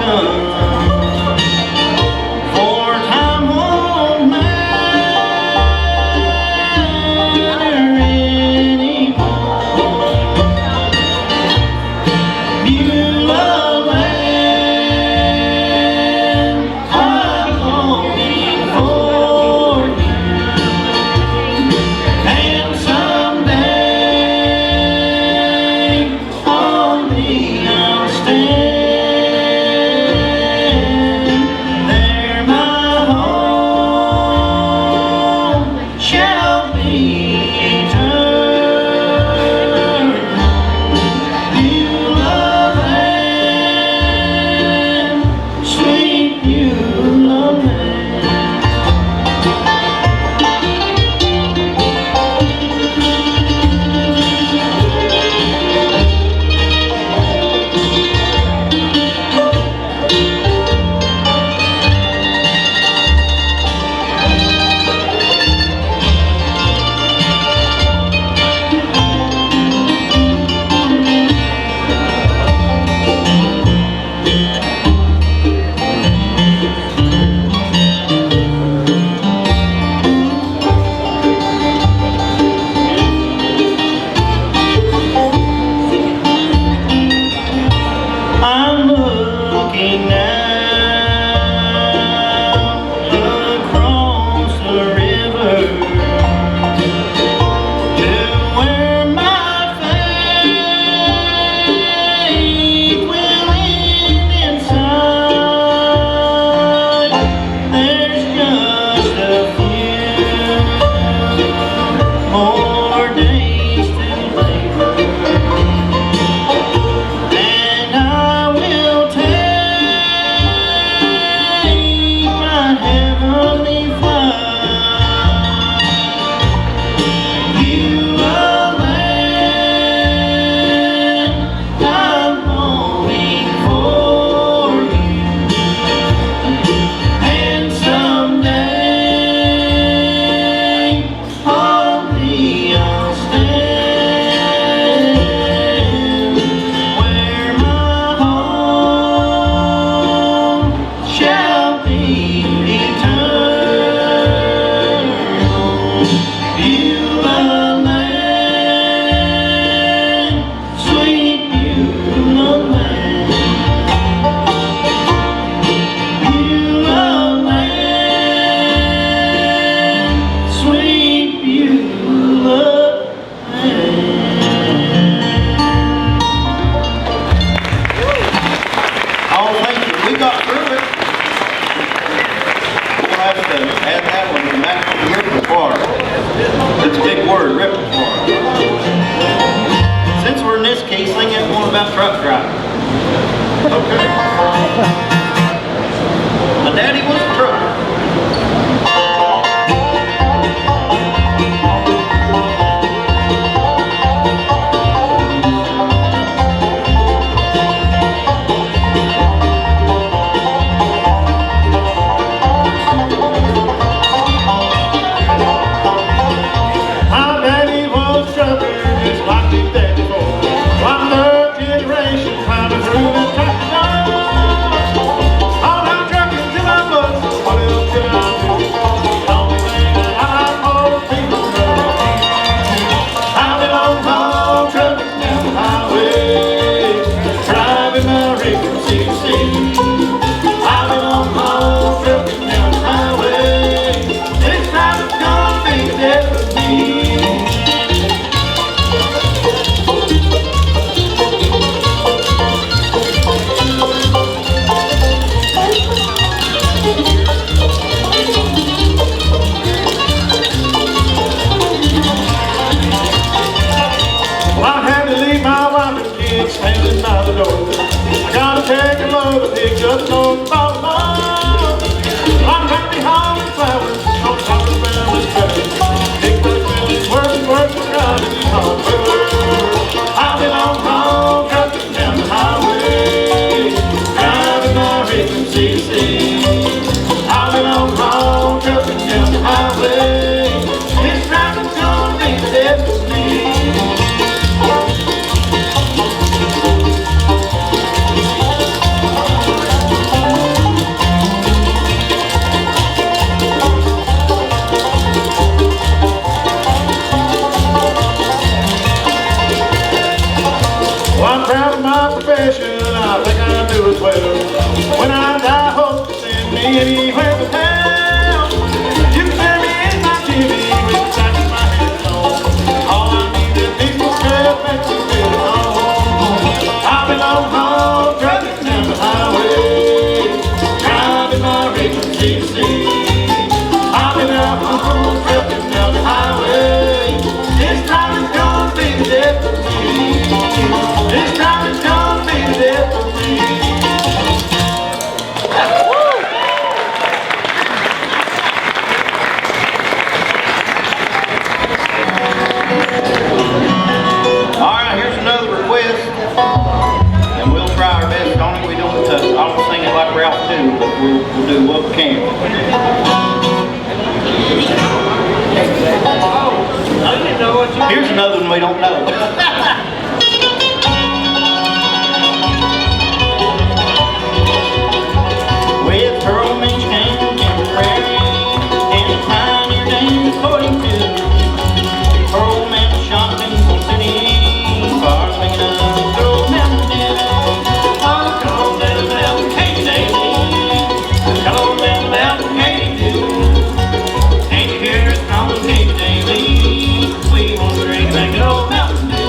My daddy was a trucker. My daddy was a trucker, just like his dad before. One third generation climbing through the tractor. All I'm trucking till I bust, what else could I do? The only thing that I like more people I've been on home trucking down the highway, driving my rig from city to city. I've been on home trucking down the highway, this time it's gonna be the death of me. Well, I had to leave my wife and kids standing by the door. I gotta take a load of pigs up on Baltimore. I'm happy hauling flowers on top of the family's trailer. Big boy family's working, driving these hard weather. I've been on home, trucking down the highway, driving my rig from city to city. I've been on home, trucking down the highway, this driving's gonna be the death of me. Well, I'm proud of my profession, I think I do it well. When I die, hope to send me anywhere but hell. You can bury me in my Jimmy with the sack of my head on. All I need is people step and to get it home. I've been on home, trucking down the highway, driving my rig from city to city. I've been out home, trucking down the highway, this time it's gonna be the death of me. This time it's gonna be the death of me. All right, here's another request, and we'll try our best on it. We don't, I don't sing it like Ralph too, but we'll do what we can. Here's another one we don't know. With Pearl Minch came from Temporary, and the pioneer named according to Pearl Mountain shopping from City, far swinging up Pearl Mountain Dip. Oh, come on down the mountain, Katy Daly. Come on down the mountain, Katy do. Ain't you hear us calling Katy Daly? We want to drink that good old mountain dew.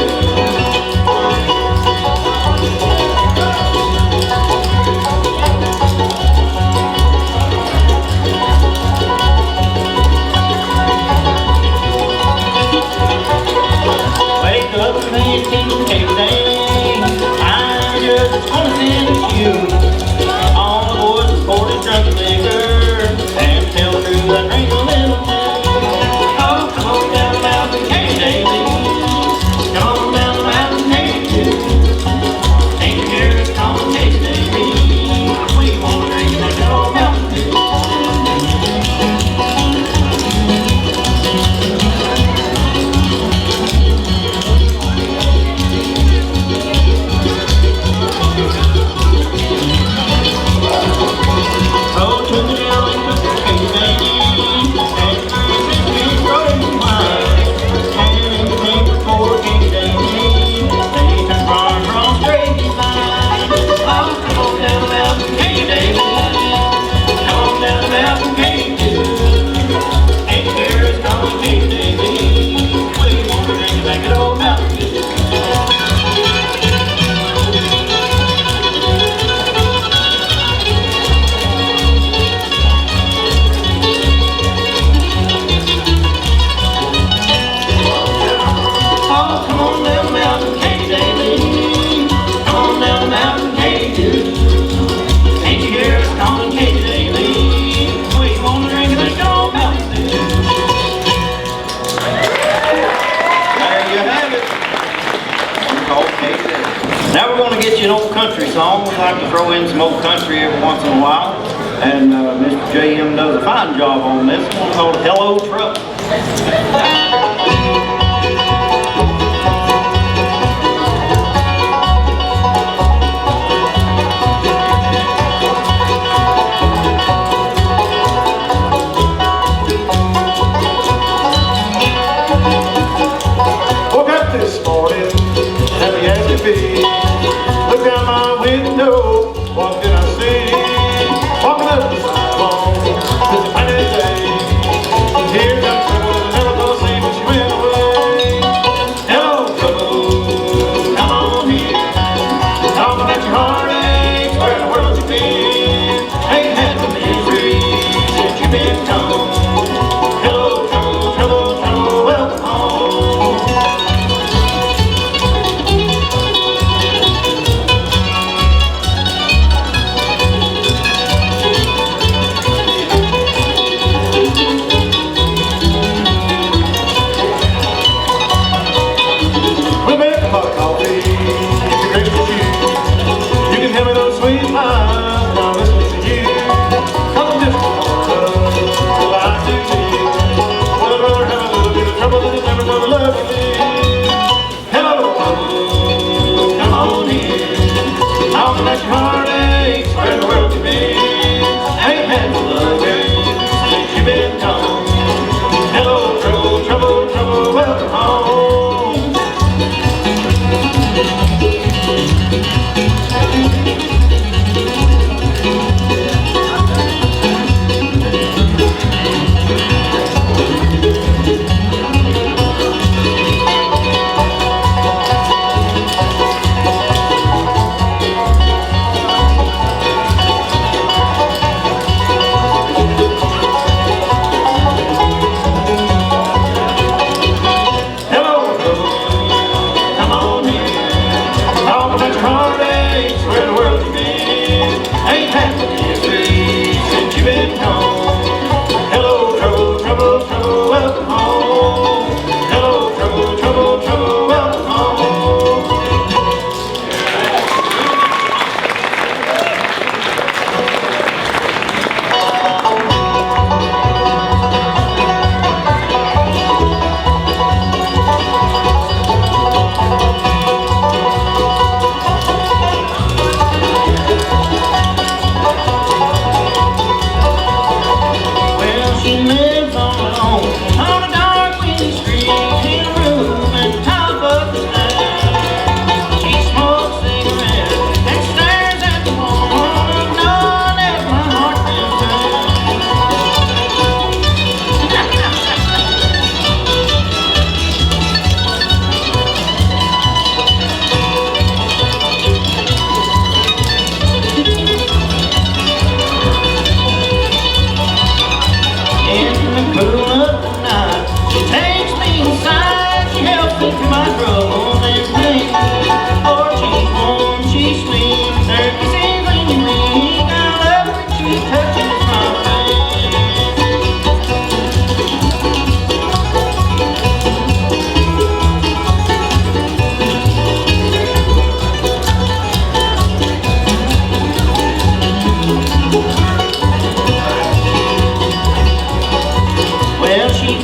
country song. We like to throw in some old country every once in a while. And Mr. J.M. does a fine job on this one called Hello Trouble. Woke up this morning, happy as can be. Look down my window, what did I see? Walking up the sidewalk, it's a sunny day. Here comes trouble that I never gonna see when she went away. Hello, trouble, come on here. Talking about your heartaches, where in the world you been? Ain't had the misery since you've been gone. Hello, trouble, trouble, trouble, welcome home. We'll make a pot of coffee, get your grapes with you. You can hand me those sweet lies, and I'll listen to you. I'm just a lie to me. Well, I'd rather have a little bit of trouble than never know the love you need. Hello, trouble, come on in. I'll let your heartaches, where in the world you been? Ain't had no loving since you've been gone. Hello, trouble, trouble, trouble, welcome home. Hello, trouble, come on in. Talk about your heartaches, where in the world you been? Ain't had the misery since you've been gone. Hello, trouble, trouble, trouble, welcome home. Hello, trouble, trouble, trouble, welcome home. Well, she lives all alone on a dark windy street in a room at the top of the stairs. She smokes cigarettes and stares at the wall, knowing that my heart feels in the cool of the night. She takes me inside, she helps me through my troubles and pain. Oh, she's warm, she's sweet, her kisses leave me weak. I love her when she touches my face. Well, she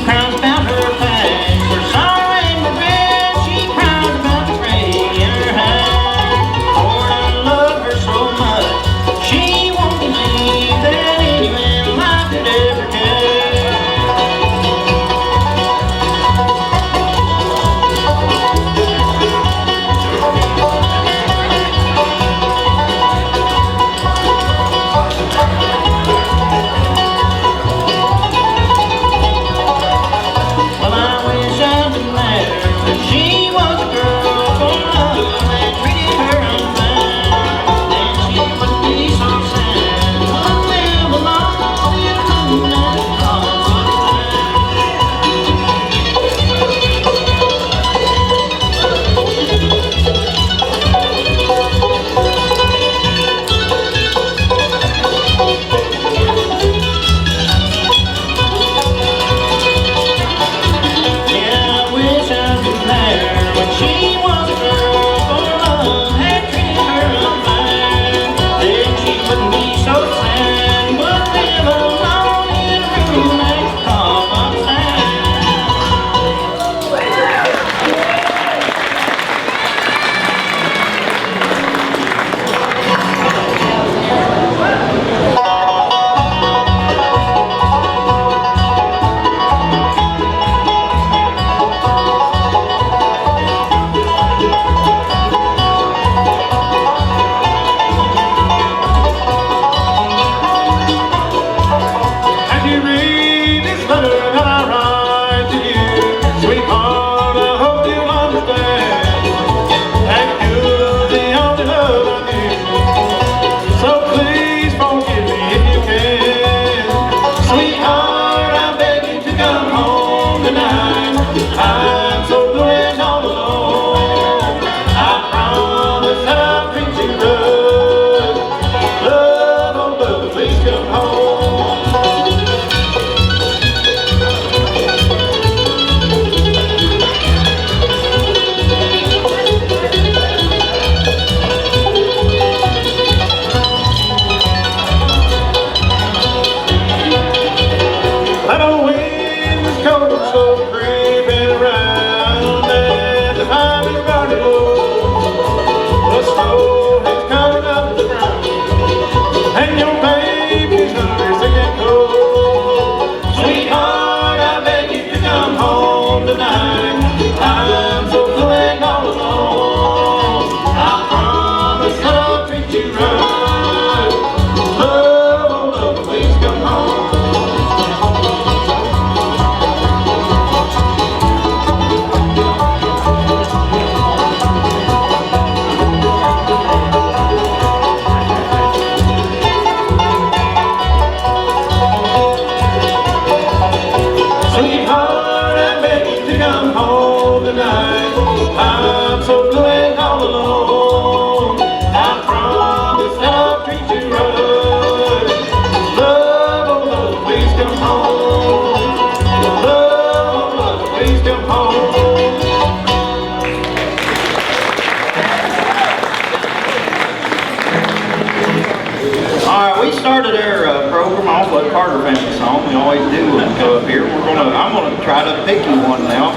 do go up here. I'm gonna try to pick you one now.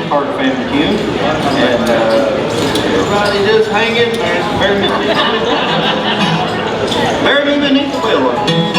Carter family tune. And everybody just hang in there. Bury me beneath the willow.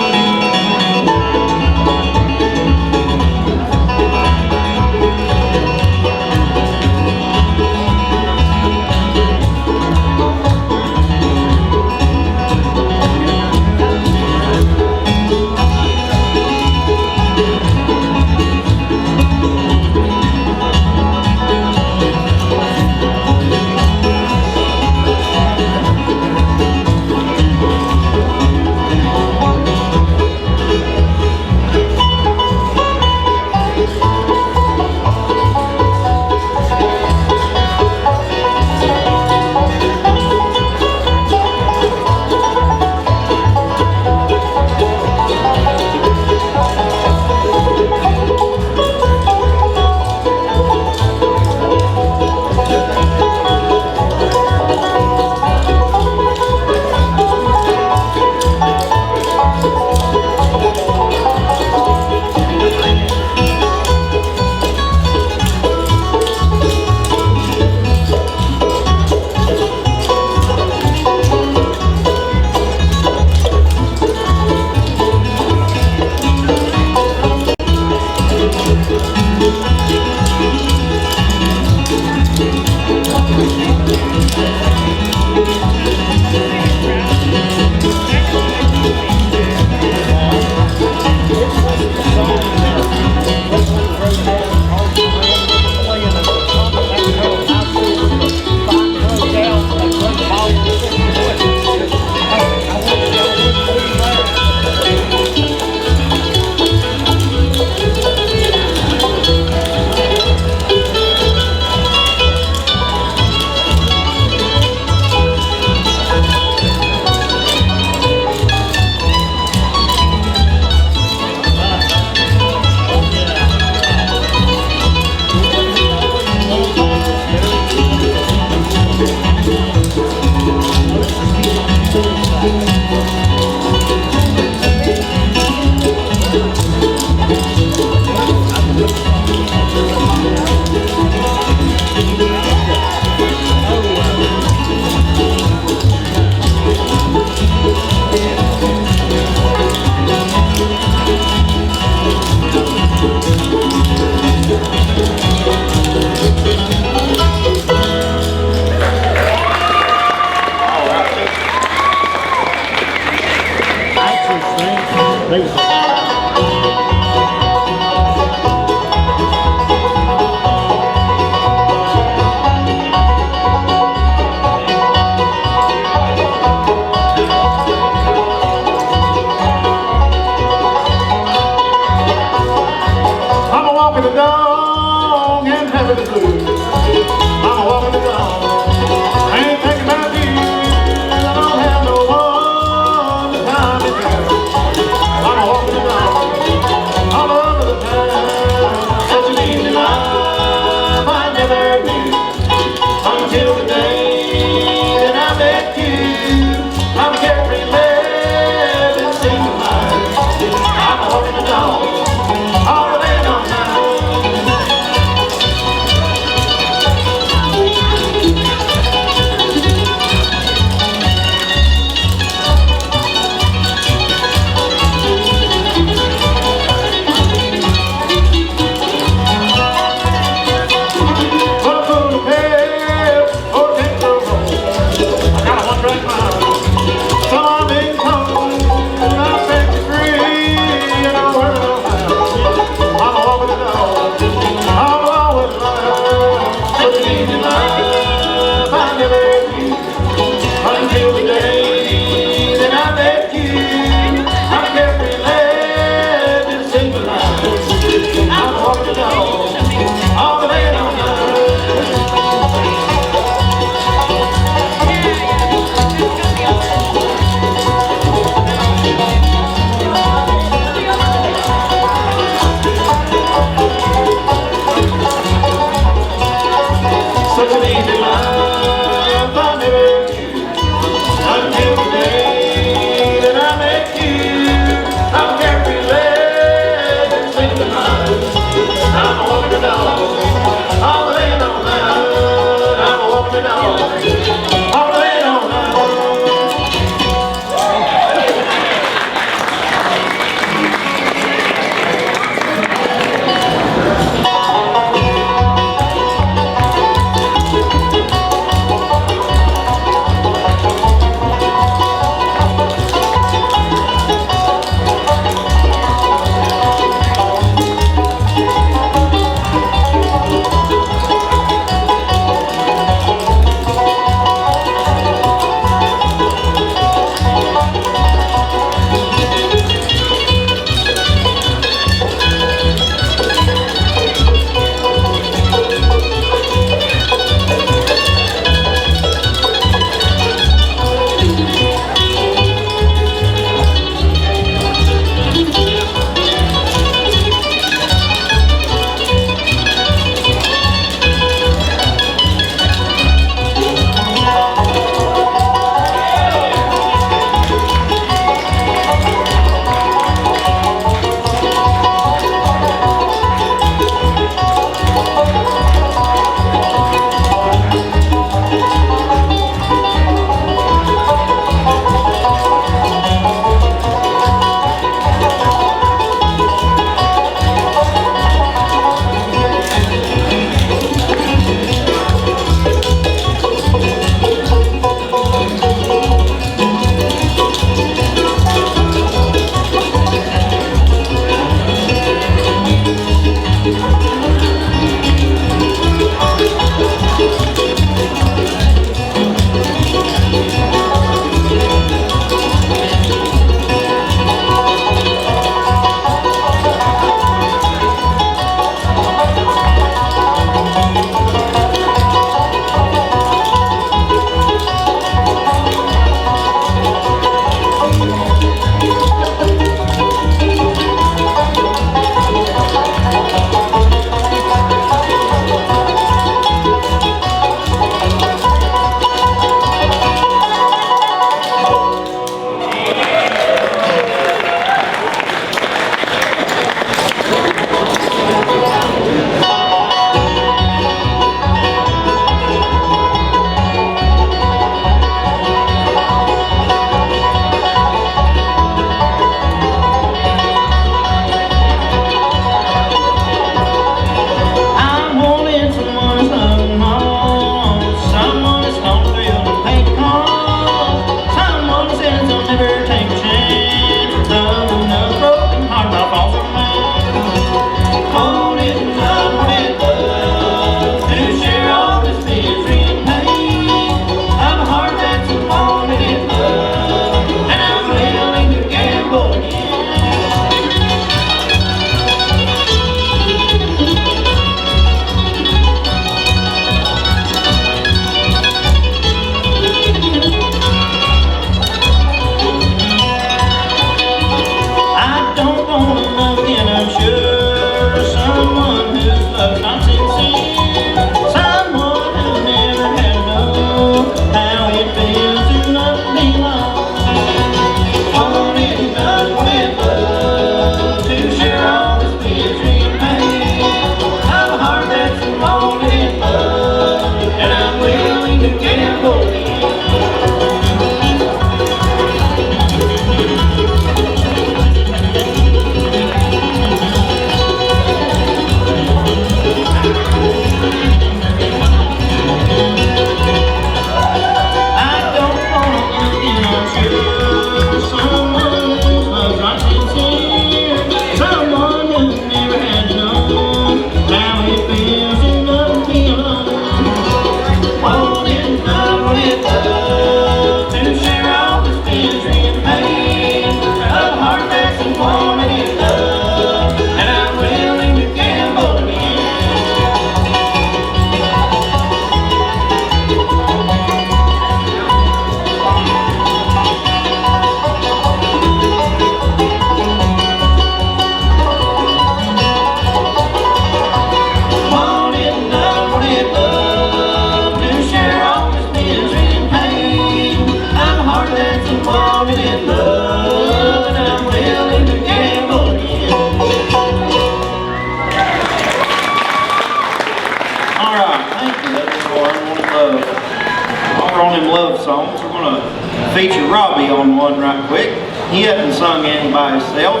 He hadn't sung any by himself.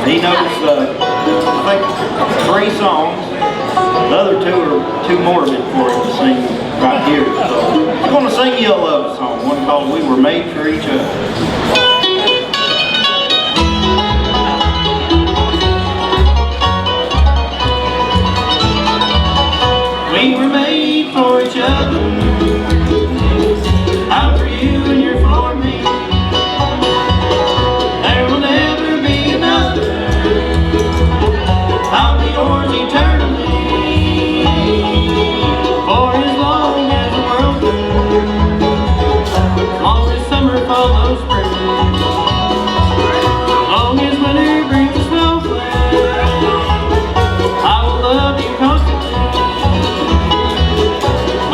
He knows, I think, 3 songs. The other 2 are too morbid for him to sing right here. So I'm going to sing you a love song, one called "We Were Made for Each Other." We were made for each other. I'm for you and you're for me. There will never be another. I'll be yours eternally. For as long as the world turns, long as summer follows spring, long as winter brings a snowflake, I will love you constantly.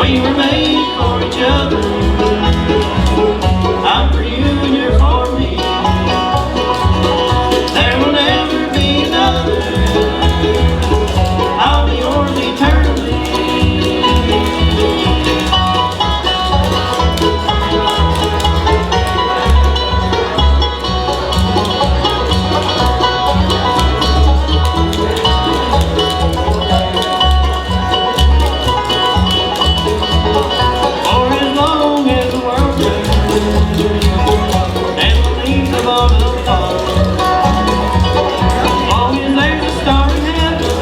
We were made for each other. I'm for you and you're for me. There will never be another. I'll be yours eternally. For as long as the world turns and the leaves of autumn fall, long as there's a star in heaven,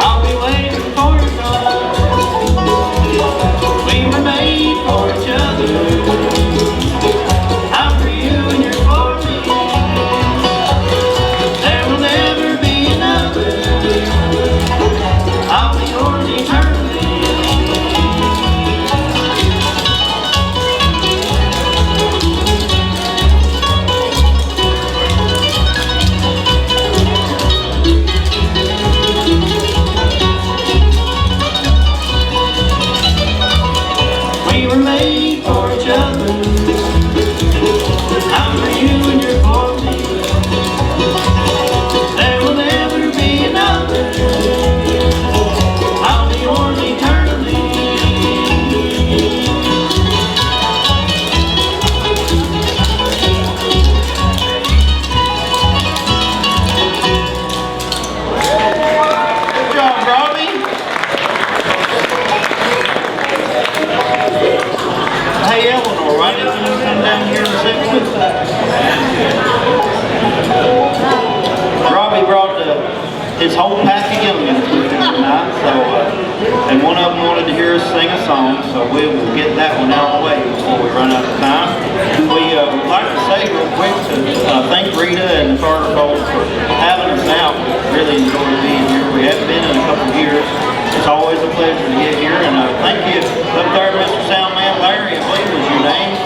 I'll be waiting for your call. We were made for each other. I'm for you and you're for me. There will never be another. I'll be yours eternally. We were made for each other. I'm for you and you're for me. There will never be another. I'll be yours eternally. Good job, Robbie. Hey, Eleanor, why didn't you come down here and sing with us? Robbie brought his whole pack of youngins with him tonight, so, and one of them wanted to hear us sing a song, so we will get that one out of the way before we run out of time. We would like to say real quick to thank Rita and the Carter folks for having us out. We really enjoyed being here. We haven't been in a couple of years. It's always a pleasure to get here, and thank you up there, Mr. Soundman Larry, I believe was your name.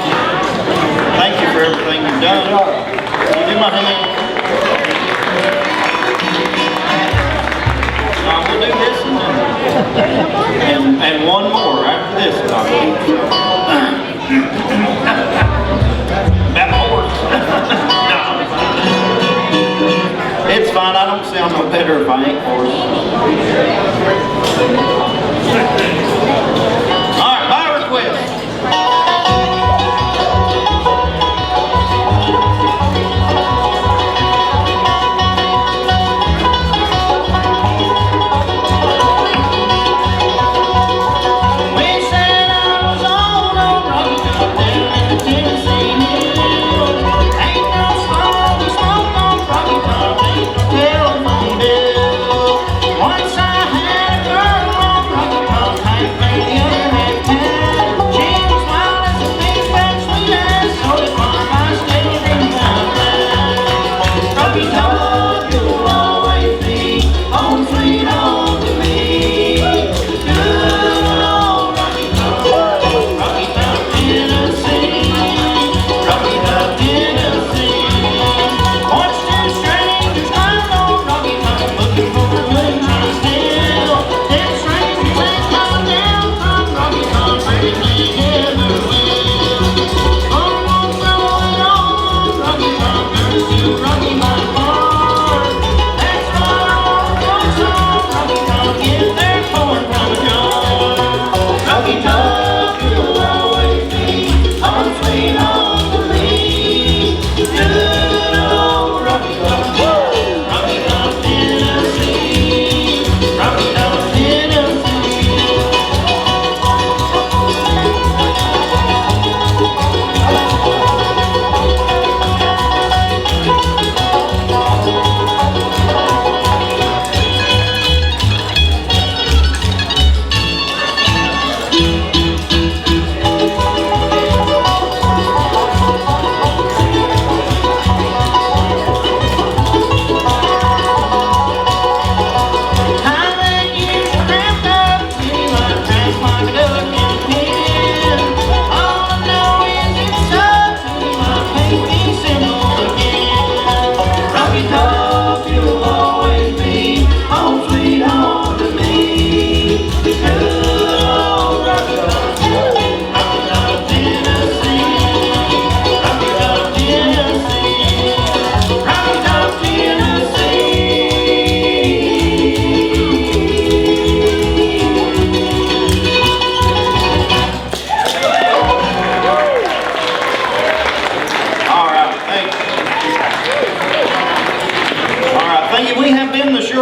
Thank you for everything you've done. Can you do my hand? We'll do this and one more after this. About horse. No. It's fine. I don't sound no better if I ain't hoarse. All right, my request. One side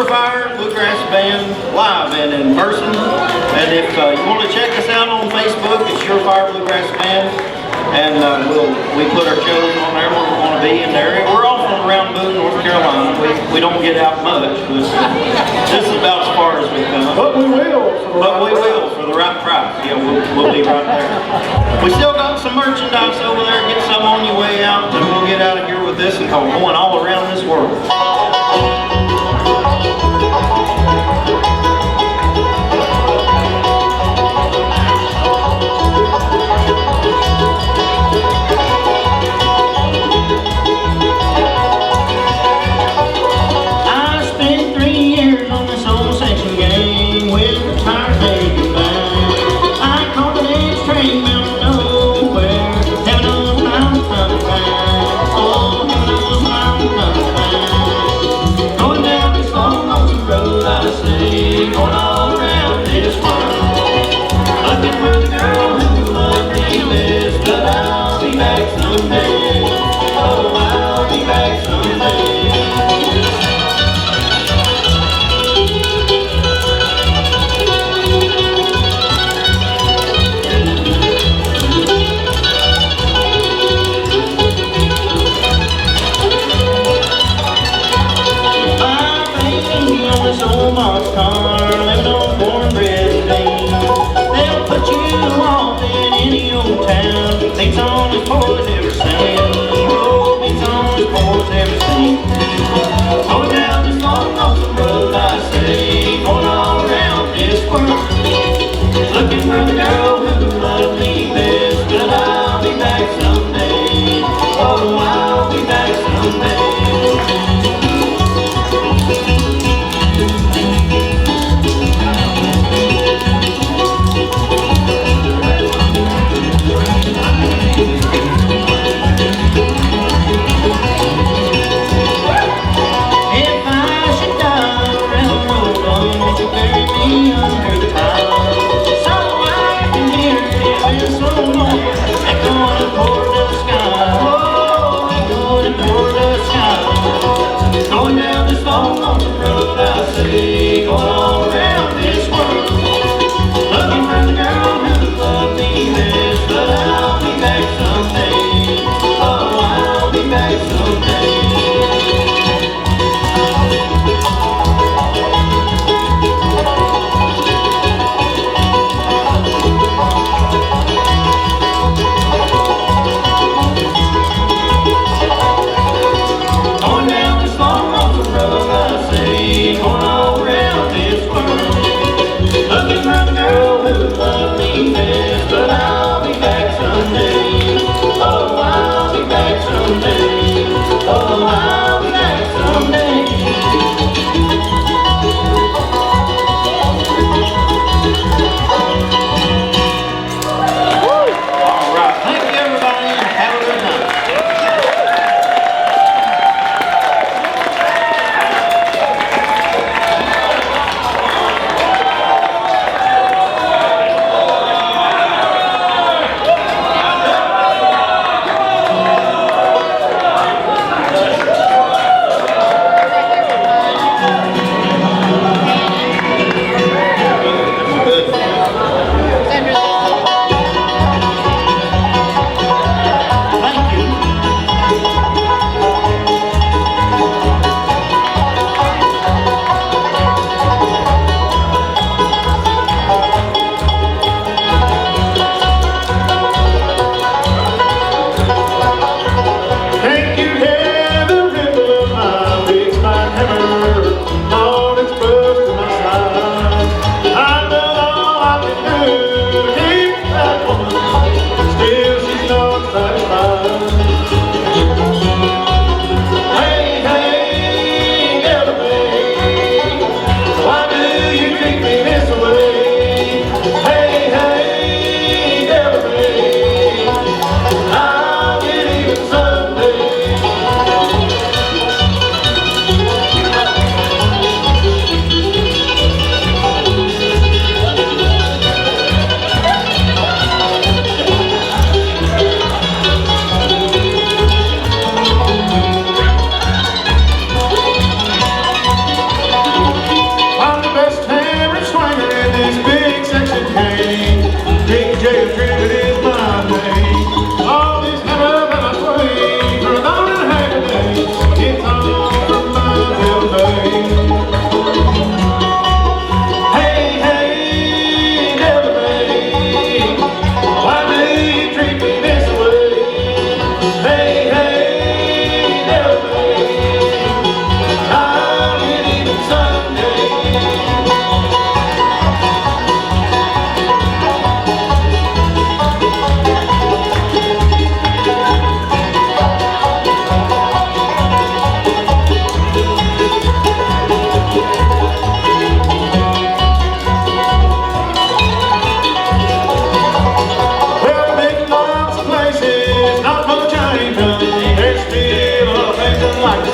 Surefire Bluegrass Band live and in person. And if you want to check us out on Facebook, it's Surefire Bluegrass Band. And we put our shows on there where we're going to be in the area. We're all from around Boone, North Carolina. We don't get out much, but this is about as far as we come. But we will. For the right price. Yeah, we'll be right there. We still got some merchandise over there. Get some on your way out, and we'll get out of here with this and going all around this world.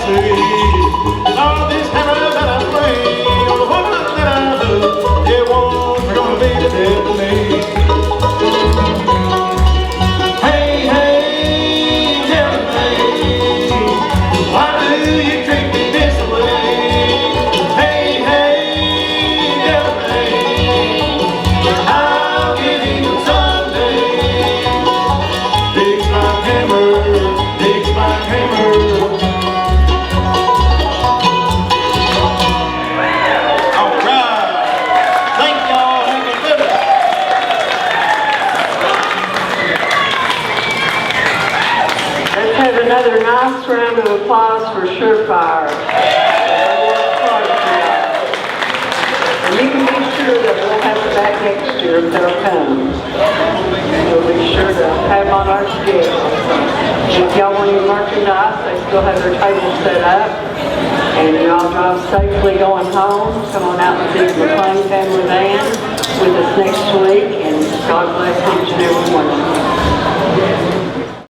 see. Lord, this hammer that I play on the woman that I love, it won't gonna be the death of me. Hey, hey, tell me, why do you treat me this way? Hey, hey, tell me, I'll get even someday. Digs like hammer, digs like hammer. All right. Thank y'all. Have a good one. Let's have another nice round of applause for Surefire. And you can be sure that we'll have it back next year if they'll come. We'll be sure to have them on our schedule. And if y'all want any merchandise, they still have their tables set up. And y'all drive safely going home. Come on out and see the McLean family band with us next week. And God bless each and every one of you.